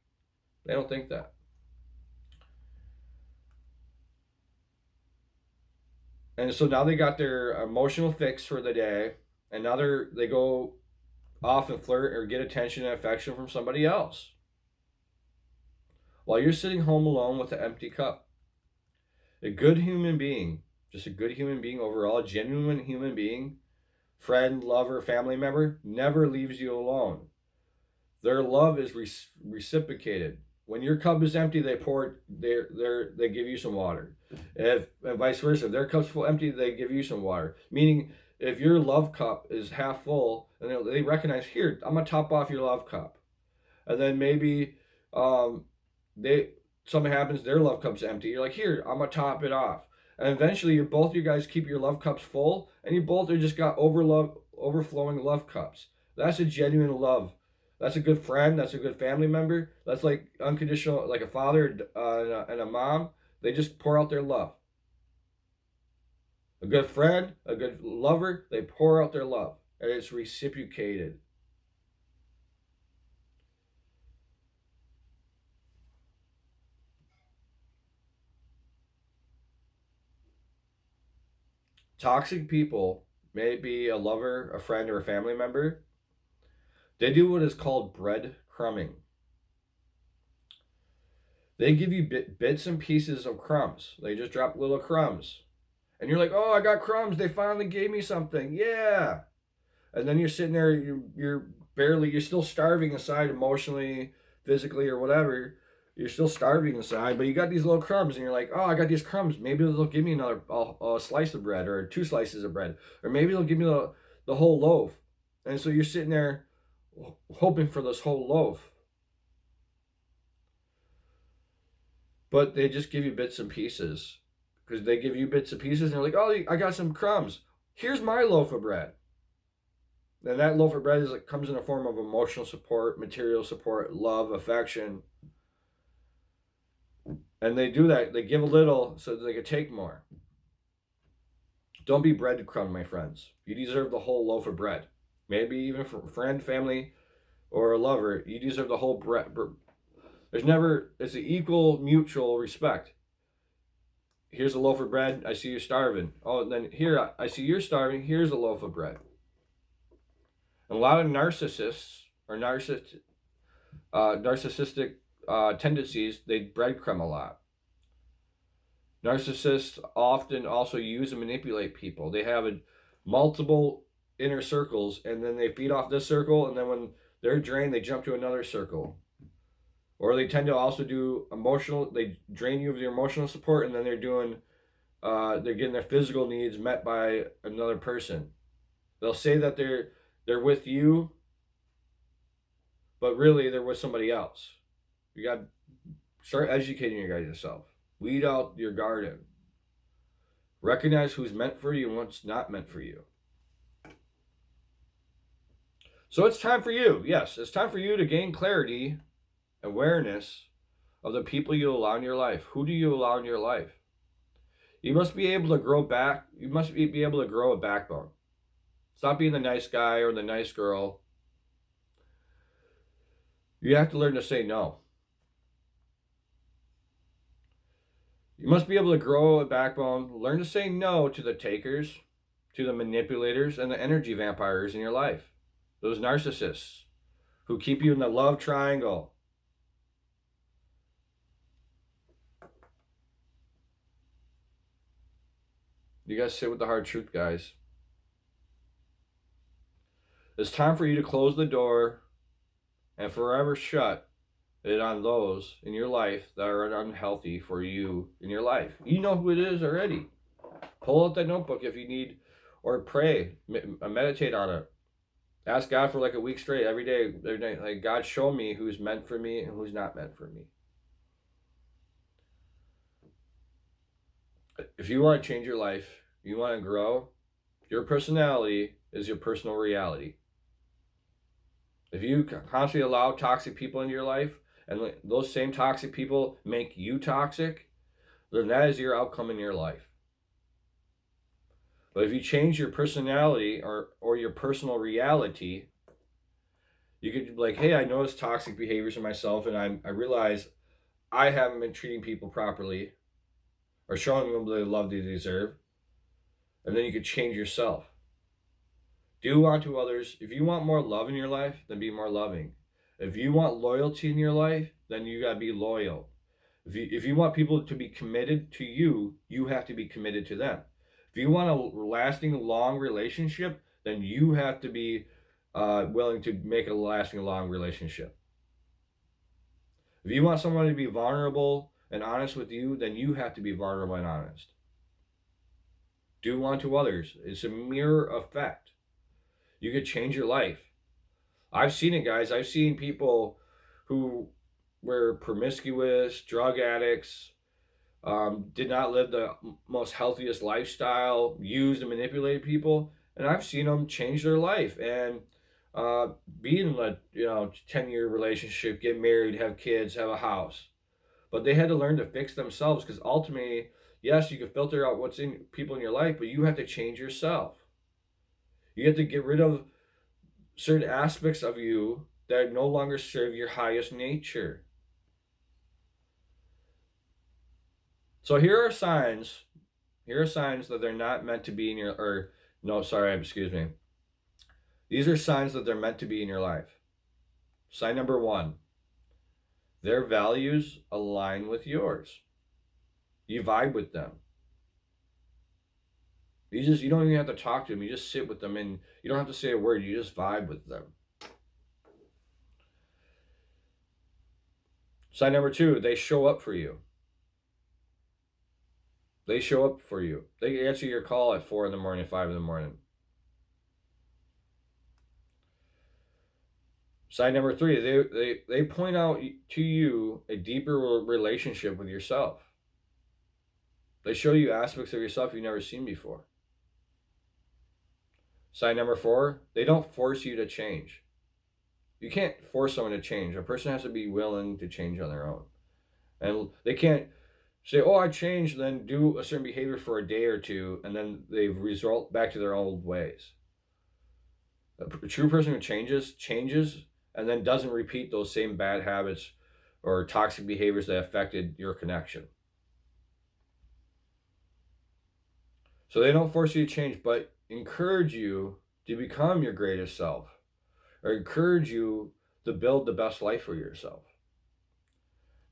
They don't think that. And so now they got their emotional fix for the day, and now they go off and flirt or get attention and affection from somebody else while you're sitting home alone with an empty cup. A good human being, just a good human being overall, a genuine human being, friend, lover, family member, never leaves you alone. Their love is reciprocated. When your cup is empty, they they give you some water. If and vice versa, if their cup's full empty, they give you some water. Meaning, if your love cup is half full, and they recognize, here, I'm gonna top off your love cup, and then maybe they something happens, their love cup's empty. You're like, here, I'm gonna top it off, and eventually, you guys keep your love cups full, and you both are just got overflowing love cups. That's a genuine love. That's a good friend. That's a good family member. That's like unconditional, like a father and a mom. They just pour out their love. A good friend, a good lover, they pour out their love, and it's reciprocated. Toxic people, may it be a lover, a friend, or a family member, they do what is called breadcrumbing. They give you bits and pieces of crumbs. They just drop little crumbs. And you're like, oh, I got crumbs. They finally gave me something. Yeah. And then you're sitting there, you're still starving inside emotionally, physically, or whatever. You're still starving inside, but you got these little crumbs, and you're like, oh, I got these crumbs. Maybe they'll give me another a slice of bread or two slices of bread, or maybe they'll give me the whole loaf. And so you're sitting there hoping for this whole loaf. But they just give you bits and pieces because they give you bits and pieces, and they're like, oh, I got some crumbs. Here's my loaf of bread. And that loaf of bread comes in a form of emotional support, material support, love, affection. And they do that. They give a little so that they can take more. Don't be breadcrumb, my friends. You deserve the whole loaf of bread. Maybe even for a friend, family, or a lover. You deserve the whole bread. It's an equal mutual respect. Here's a loaf of bread. I see you starving. Oh, and then here, I see you're starving. Here's a loaf of bread. And a lot of narcissists or narcissistic tendencies, they breadcrumb a lot. Narcissists often also use and manipulate people. They have multiple inner circles, and then they feed off this circle, and then when they're drained, they jump to another circle. Or they tend to also do they drain you of your emotional support, and then they're getting their physical needs met by another person. They'll say that they're with you, but really they're with somebody else. You got to start educating yourself. Weed out your garden. Recognize who's meant for you and what's not meant for you. So it's time for you. Yes, it's time for you to gain clarity, awareness of the people you allow in your life. Who do you allow in your life? You must be able to grow back. You must be able to grow a backbone. Stop being the nice guy or the nice girl. You have to learn to say no. You must be able to grow a backbone, learn to say no to the takers, to the manipulators, and the energy vampires in your life. Those narcissists who keep you in the love triangle. You guys sit with the hard truth, guys. It's time for you to close the door and forever shut it on those in your life that are unhealthy for you in your life. You know who it is already. Pull out that notebook if you need, or pray, meditate on it. Ask God for like a week straight, every day, like, God, show me who's meant for me and who's not meant for me. If you want to change your life, you want to grow, your personality is your personal reality. If you constantly allow toxic people into your life, and those same toxic people make you toxic, then that is your outcome in your life. But if you change your personality or your personal reality, you could be like, hey, I notice toxic behaviors in myself, and I realize I haven't been treating people properly or showing them the love they deserve. And then you could change yourself. Do unto others. If you want more love in your life, then be more loving. If you want loyalty in your life, then you gotta be loyal. If you want people to be committed to you, you have to be committed to them. If you want a lasting, long relationship, then you have to be willing to make a lasting, long relationship. If you want someone to be vulnerable and honest with you, then you have to be vulnerable and honest. Do unto others. It's a mirror effect. You could change your life. I've seen it, guys. I've seen people who were promiscuous, drug addicts, did not live the most healthiest lifestyle, used and manipulated people, and I've seen them change their life and be in a 10-year relationship, get married, have kids, have a house. But they had to learn to fix themselves, because ultimately, yes, you can filter out what's in people in your life, but you have to change yourself. You have to get rid of certain aspects of you that no longer serve your highest nature. So here are signs that they're not meant to be in your, these are signs that they're meant to be in your life. Sign number 1, their values align with yours. You vibe with them. You don't even have to talk to them. You just sit with them, and you don't have to say a word. You just vibe with them. Sign number 2, they show up for you. They show up for you. They answer your call at 4 in the morning, 5 in the morning. Sign number 3, they point out to you a deeper relationship with yourself. They show you aspects of yourself you've never seen before. Sign number 4, they don't force you to change. You can't force someone to change. A person has to be willing to change on their own. And they can't say, oh, I changed, then do a certain behavior for a day or two, and then they resort back to their old ways. A true person who changes, and then doesn't repeat those same bad habits or toxic behaviors that affected your connection. So they don't force you to change, but encourage you to become your greatest self, or encourage you to build the best life for yourself.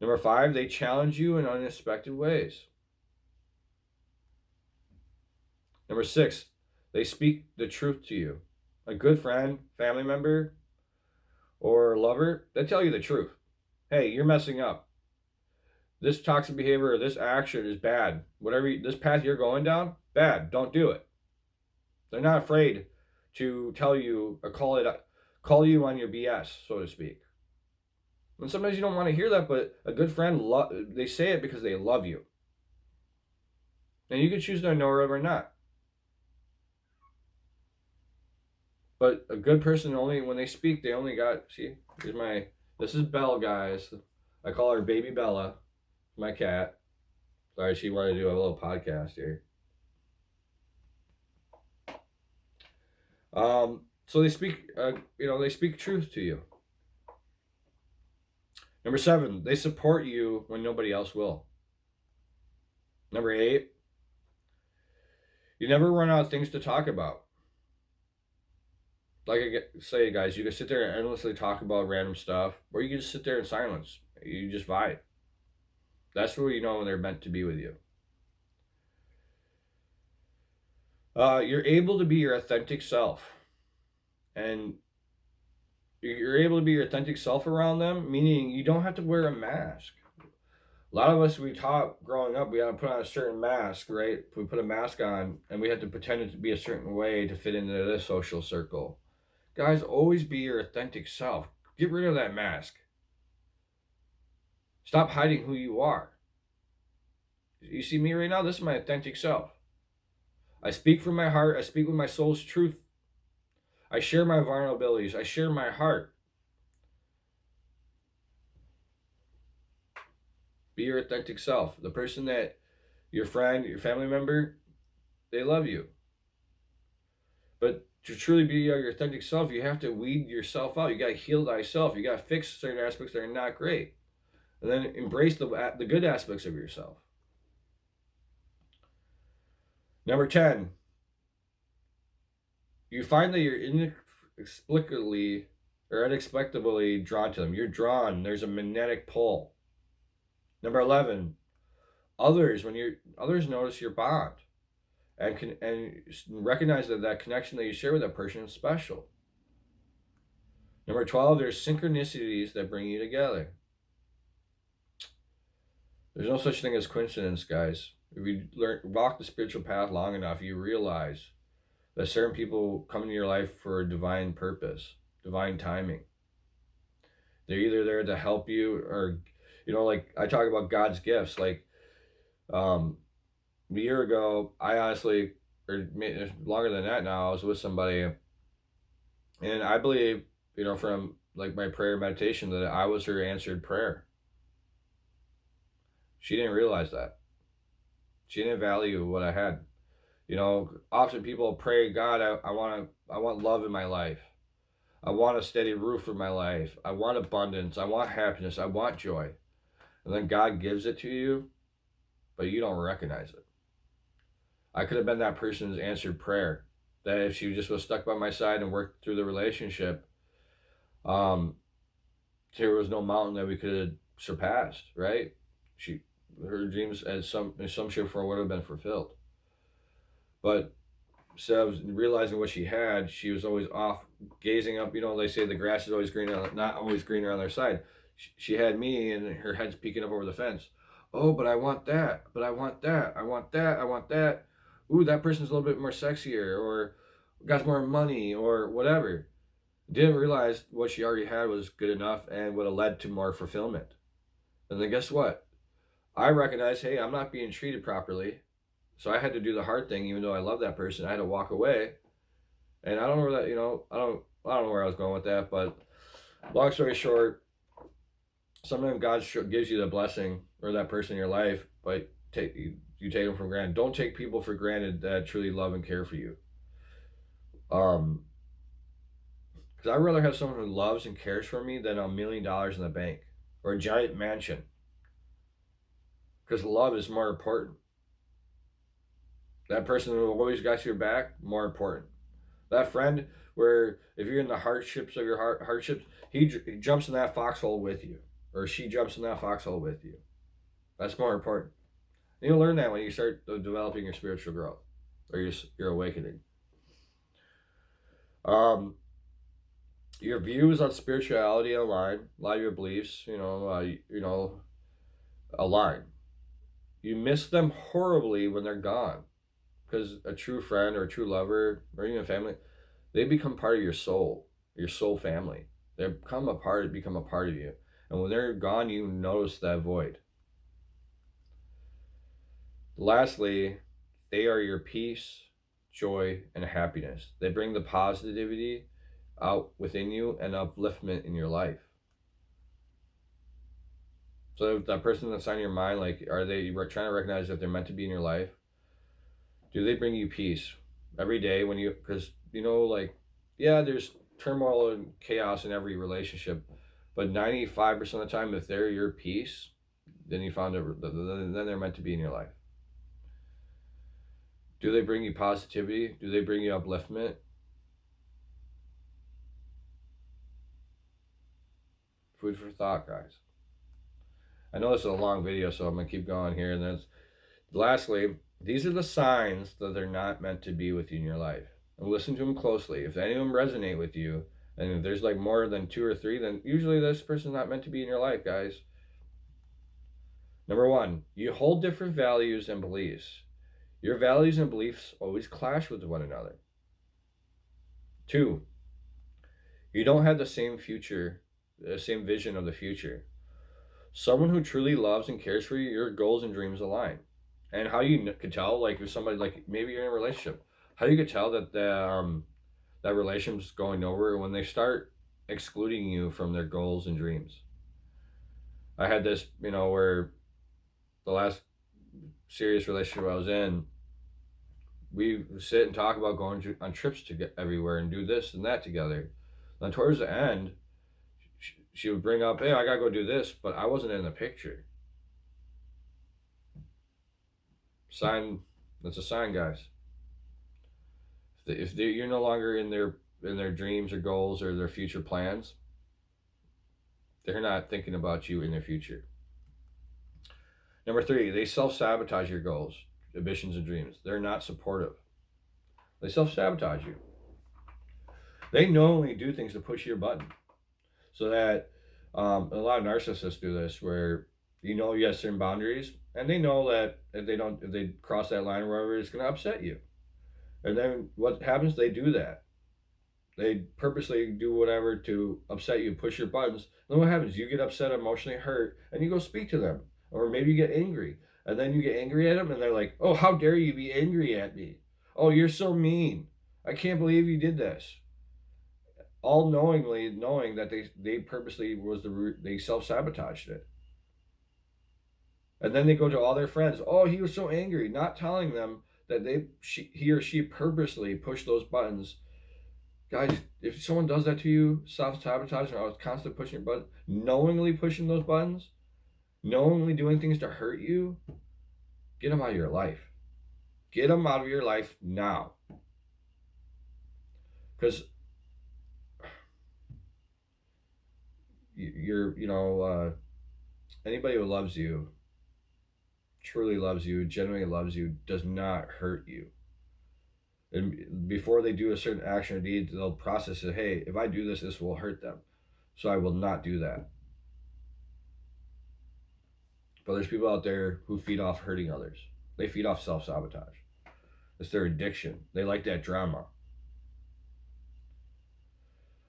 Number 5, they challenge you in unexpected ways. Number 6, they speak the truth to you. A good friend, family member, or lover, they tell you the truth. Hey, you're messing up. This toxic behavior or this action is bad. This path you're going down, bad. Don't do it. They're not afraid to tell you or call you on your BS, so to speak. And sometimes you don't want to hear that, but a good friend, they say it because they love you. And you can choose to ignore them or not. But a good person, when they speak, they only got, this is Belle, guys. I call her Baby Bella, my cat. Sorry, she wanted to do a little podcast here. So they speak, they speak truth to you. Number 7, they support you when nobody else will. Number 8, you never run out of things to talk about. Like I say, guys, you can sit there and endlessly talk about random stuff, or you can just sit there in silence. You just vibe. That's where you know when they're meant to be with you. You're able to be your authentic self. And you're able to be your authentic self around them, meaning you don't have to wear a mask. A lot of us, we taught growing up, we had to put on a certain mask, right? We put a mask on, and we had to pretend it to be a certain way to fit into this social circle. Guys, always be your authentic self. Get rid of that mask. Stop hiding who you are. You see me right now? This is my authentic self. I speak from my heart. I speak with my soul's truth. I share my vulnerabilities. I share my heart. Be your authentic self. The person that your friend, your family member, they love you. But to truly be your authentic self, you have to weed yourself out. You got to heal thyself. You got to fix certain aspects that are not great, and then embrace the good aspects of yourself. Number 10, you find that you're inexplicably or unexpectedly drawn to them. You're drawn. There's a magnetic pull. Number 11, others notice your bond and recognize that connection that you share with that person is special. Number 12, there's synchronicities that bring you together. There's no such thing as coincidence, guys. If you walk the spiritual path long enough, you realize that certain people come into your life for a divine purpose, divine timing. They're either there to help you or, like I talk about God's gifts. Like a year ago, I honestly, or longer than that now, I was with somebody, and I believe, from like my prayer meditation, that I was her answered prayer. She didn't realize that. She didn't value what I had. Often people pray, God, I want love in my life. I want a steady roof in my life. I want abundance. I want happiness. I want joy. And then God gives it to you, but you don't recognize it. I could have been that person's answered prayer. That if she just was stuck by my side and worked through the relationship, there was no mountain that we could have surpassed, right? Her dreams as some shape or form would have been fulfilled. But instead of realizing what she had, she was always off gazing up. They say the grass is always greener, not always greener on their side. She had me, and her head's peeking up over the fence. Oh, but I want that. But I want that. I want that. I want that. Ooh, that person's a little bit more sexier, or got more money, or whatever. Didn't realize what she already had was good enough and would have led to more fulfillment. And then guess what? I recognized, hey, I'm not being treated properly. So I had to do the hard thing, even though I love that person. I had to walk away. And I don't know where that, I don't know where I was going with that. But long story short, sometimes God gives you the blessing or that person in your life, but you take them for granted. Don't take people for granted that truly love and care for you. Because I'd rather have someone who loves and cares for me than $1 million in the bank or a giant mansion. Because love is more important. That person who always got your back, more important. That friend where if you're in the hardships of your hardships, he jumps in that foxhole with you, or she jumps in that foxhole with you. That's more important. And you'll learn that when you start developing your spiritual growth or your awakening. Your views on spirituality align. A lot of your beliefs, align. You miss them horribly when they're gone. Because a true friend or a true lover or even a family, they become part of your soul family. They become a part of you. And when they're gone, you notice that void. Lastly, they are your peace, joy, and happiness. They bring the positivity out within you and upliftment in your life. So if that person that's on your mind, like, are they trying to recognize that they're meant to be in your life? Do they bring you peace every day because there's turmoil and chaos in every relationship, but 95% of the time, if they're your peace, then you found it, then they're meant to be in your life. Do they bring you positivity? Do they bring you upliftment? Food for thought, guys. I know this is a long video, so I'm going to keep going here. And then lastly, these are the signs that they're not meant to be with you in your life. And listen to them closely. If any of them resonate with you, and if there's like more than 2 or 3, then usually this person's not meant to be in your life, guys. Number 1, you hold different values and beliefs. Your values and beliefs always clash with one another. 2, you don't have the same vision of the future. Someone who truly loves and cares for you, your goals and dreams align. And how you could tell, like if somebody, like maybe you're in a relationship, how you could tell that that relationship's going nowhere when they start excluding you from their goals and dreams. I had this, where the last serious relationship I was in, we sit and talk about going on trips to get everywhere and do this and that together. And towards the end, she would bring up, "Hey, I gotta go do this," but I wasn't in the picture. Sign. That's a sign, guys. If you're no longer in their dreams or goals or their future plans, they're not thinking about you in their future. Number 3, they self-sabotage your goals, ambitions, and dreams. They're not supportive. They self-sabotage you. They knowingly do things to push your button. So that a lot of narcissists do this, where you have certain boundaries, and they know that if they cross that line or whatever, it's going to upset you. And then what happens? They do that. They purposely do whatever to upset you, push your buttons. Then what happens? You get upset, emotionally hurt, and you go speak to them. Or maybe you get angry. And then you get angry at them, and they're like, "Oh, how dare you be angry at me? Oh, you're so mean. I can't believe you did this." All knowingly knowing that they purposely they self-sabotaged it. And then they go to all their friends. "Oh, he was so angry," not telling them that he or she purposely pushed those buttons. Guys, if someone does that to you, self-sabotaging or constantly pushing your button, knowingly pushing those buttons, knowingly doing things to hurt you, get them out of your life. Get them out of your life now. Because anybody who loves you, truly loves you, genuinely loves you, does not hurt you. And before they do a certain action or deed, they'll process it. "Hey, if I do this, this will hurt them, so I will not do that." But there's people out there who feed off hurting others. They feed off self-sabotage. It's their addiction. They like that drama.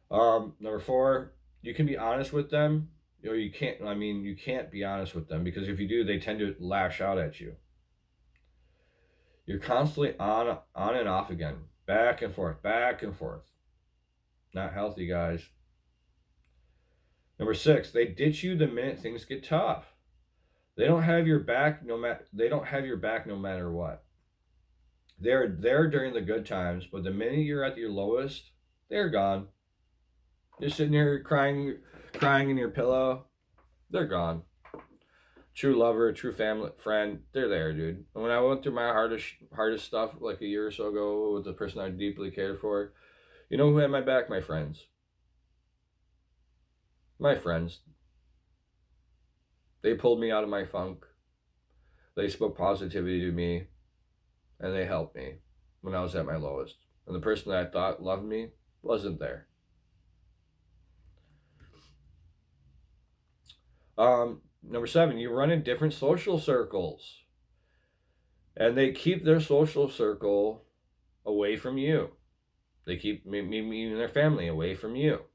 Number 4, you can be honest with them. You can't be honest with them, because if you do, they tend to lash out at you. You're constantly on and off again, back and forth, back and forth. Not healthy, guys. Number 6, they ditch you the minute things get tough. They don't have your back no matter what. They're there during the good times, but the minute you're at your lowest, they're gone. You're sitting here crying in your pillow, they're gone. True lover, true family friend, they're there, dude. And when I went through my hardest stuff like a year or so ago with the person I deeply cared for, you know who had my back? My friends. My friends. They pulled me out of my funk. They spoke positivity to me, and they helped me when I was at my lowest. And the person that I thought loved me wasn't there. Number 7, you run in different social circles, and they keep their social circle away from you. They keep me and their family away from you.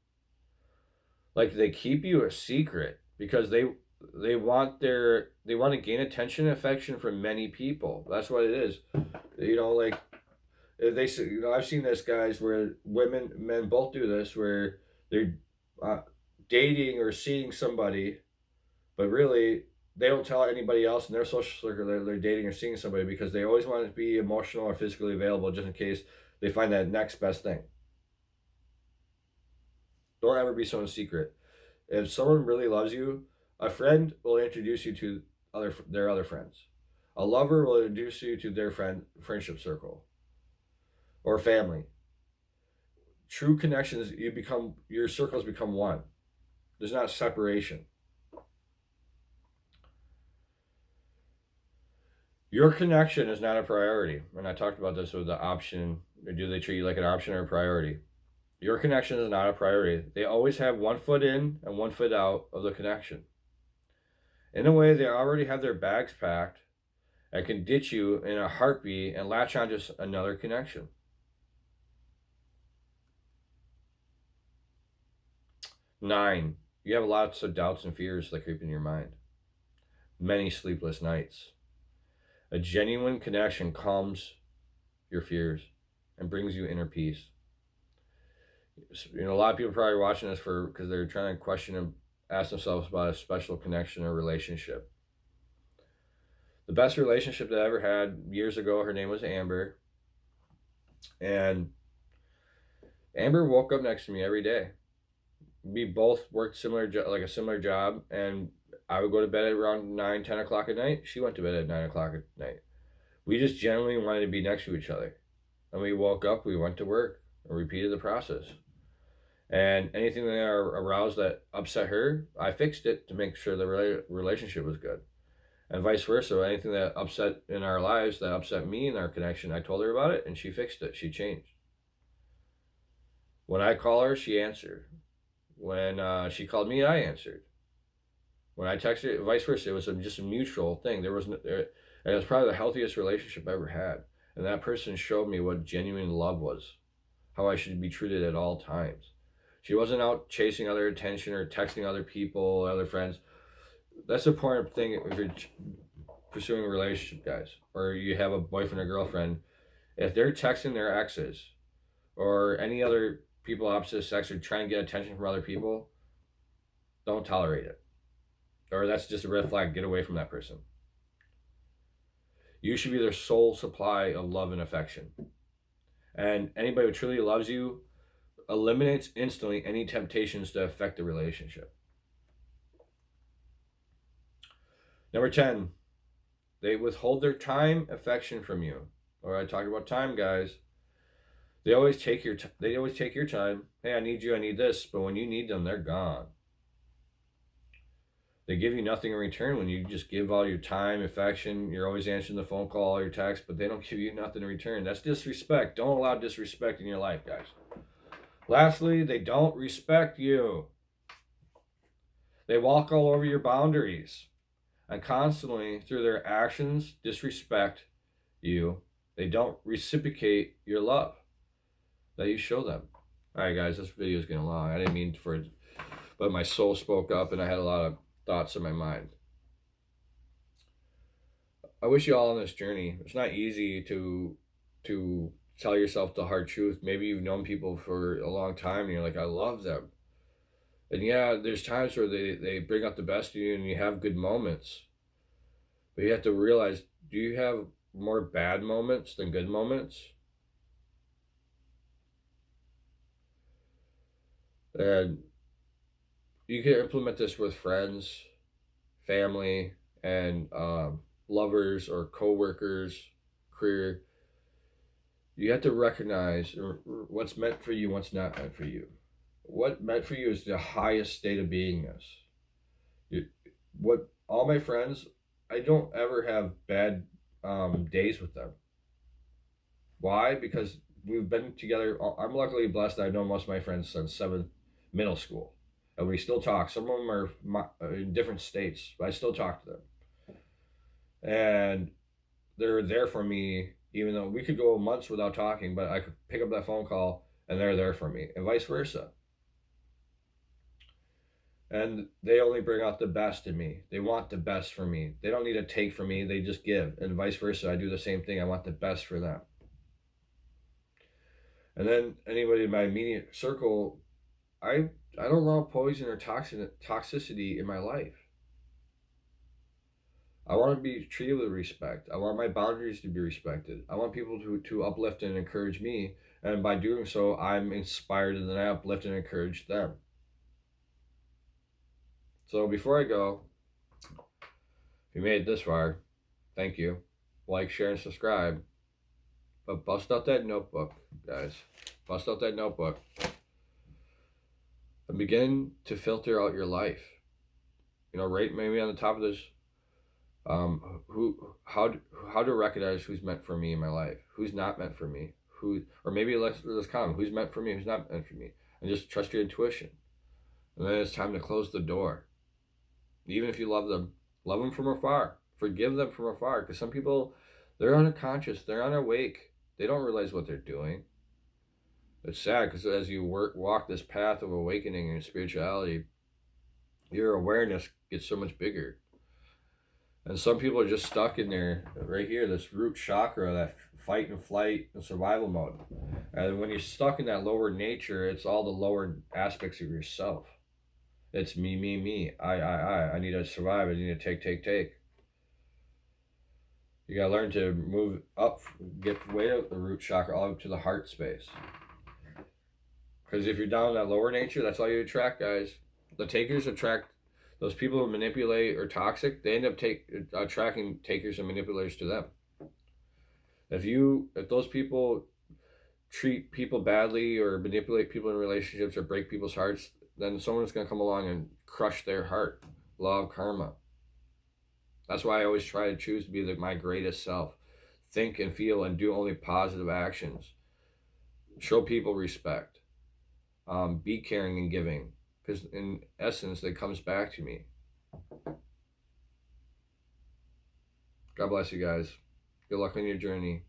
Like, they keep you a secret because they want to gain attention and affection from many people. That's what it is. Like they say, I've seen this, guys, where men both do this, where they're dating or seeing somebody, but really they don't tell anybody else in their social circle they're dating or seeing somebody, because they always want to be emotional or physically available just in case they find that next best thing. Don't ever be someone's secret. If someone really loves you, a friend will introduce you to their other friends. A lover will introduce you to their friendship circle or family. True connections, your circles become one. There's not separation. Your connection is not a priority. And I talked about this with the option. Do they treat you like an option or a priority? Your connection is not a priority. They always have one foot in and one foot out of the connection. In a way, they already have their bags packed and can ditch you in a heartbeat and latch on to another connection. 9, you have lots of doubts and fears that creep in your mind. Many sleepless nights. A genuine connection calms your fears and brings you inner peace. A lot of people are probably watching this because they're trying to question and ask themselves about a special connection or relationship. The best relationship that I ever had years ago, her name was Amber. And Amber woke up next to me every day. We both worked like a similar job, and I would go to bed at around 9, 10 o'clock at night. She went to bed at 9 o'clock at night. We just generally wanted to be next to each other. And we woke up, we went to work, and repeated the process. And anything that aroused that upset her, I fixed it to make sure the relationship was good. And vice versa. Anything that upset in our lives, that upset me in our connection, I told her about it, and she fixed it. She changed. When I call her, she answered. When she called me, I answered. When I texted her, vice versa. It was just a mutual thing. And it was probably the healthiest relationship I ever had. And that person showed me what genuine love was, how I should be treated at all times. She wasn't out chasing other attention or texting other people, other friends. That's the important thing if you're pursuing a relationship, guys, or you have a boyfriend or girlfriend. If they're texting their exes or any other people opposite sex or trying to get attention from other people, don't tolerate it. Or that's just a red flag. Get away from that person. You should be their sole supply of love and affection. And anybody who truly loves you eliminates instantly any temptations to affect the relationship. Number 10, they withhold their time, affection from you. All right, talking about time, guys. They always take your time. Hey, I need you, I need this. But when you need them, they're gone. They give you nothing in return when you just give all your time, affection. You're always answering the phone call or your text, but they don't give you nothing in return. That's disrespect. Don't allow disrespect in your life, guys. Lastly, they don't respect you. They walk all over your boundaries and constantly, through their actions, disrespect you. They don't reciprocate your love that you show them. All right, guys, this video is getting long. I didn't mean for it, but my soul spoke up and I had a lot of thoughts in my mind. I wish you all on this journey. It's not easy to tell yourself the hard truth. Maybe you've known people for a long time and you're like, I love them. And yeah, there's times where they bring out the best in you and you have good moments. But you have to realize, do you have more bad moments than good moments? And you can implement this with friends, family, and lovers or co-workers, career. You have to recognize what's meant for you, what's not meant for you. What meant for you is the highest state of beingness. What all my friends, I don't ever have bad days with them. Why? Because we've been together. I'm luckily blessed that I've known most of my friends since 7th middle school. And we still talk. Some of them are in different states, but I still talk to them. And they're there for me, even though we could go months without talking, but I could pick up that phone call and they're there for me, and vice versa. And they only bring out the best in me. They want the best for me. They don't need to take from me. They just give. And vice versa. I do the same thing. I want the best for them. And then anybody in my immediate circle, I don't allow poison or toxicity in my life. I want to be treated with respect. I want my boundaries to be respected. I want people to uplift and encourage me. And by doing so, I'm inspired and then I uplift and encourage them. So before I go, if you made it this far, thank you. Like, share, and subscribe. But bust out that notebook, guys. Bust out that notebook. And begin to filter out your life. Right maybe on the top of this, how to recognize who's meant for me in my life, who's not meant for me, or maybe let's comment who's meant for me, who's not meant for me, and just trust your intuition. And then it's time to close the door. Even if you love them from afar. Forgive them from afar. Because some people, they're unconscious. They're unawake. They don't realize what they're doing. It's sad because as you walk this path of awakening and spirituality, your awareness gets so much bigger. And some people are just stuck in there, right here, this root chakra, that fight and flight and survival mode. And when you're stuck in that lower nature, it's all the lower aspects of yourself. It's me. I need to survive. I need to take. You gotta learn to move up, get way up the root chakra, all up to the heart space. Because if you're down in that lower nature, that's all you attract, guys. The takers attract those people who manipulate or toxic. They end up attracting takers and manipulators to them. If those people treat people badly or manipulate people in relationships or break people's hearts, then someone's going to come along and crush their heart. Law of karma. That's why I always try to choose to be my greatest self. Think and feel and do only positive actions. Show people respect. Be caring and giving. Because in essence, it comes back to me. God bless you guys. Good luck on your journey.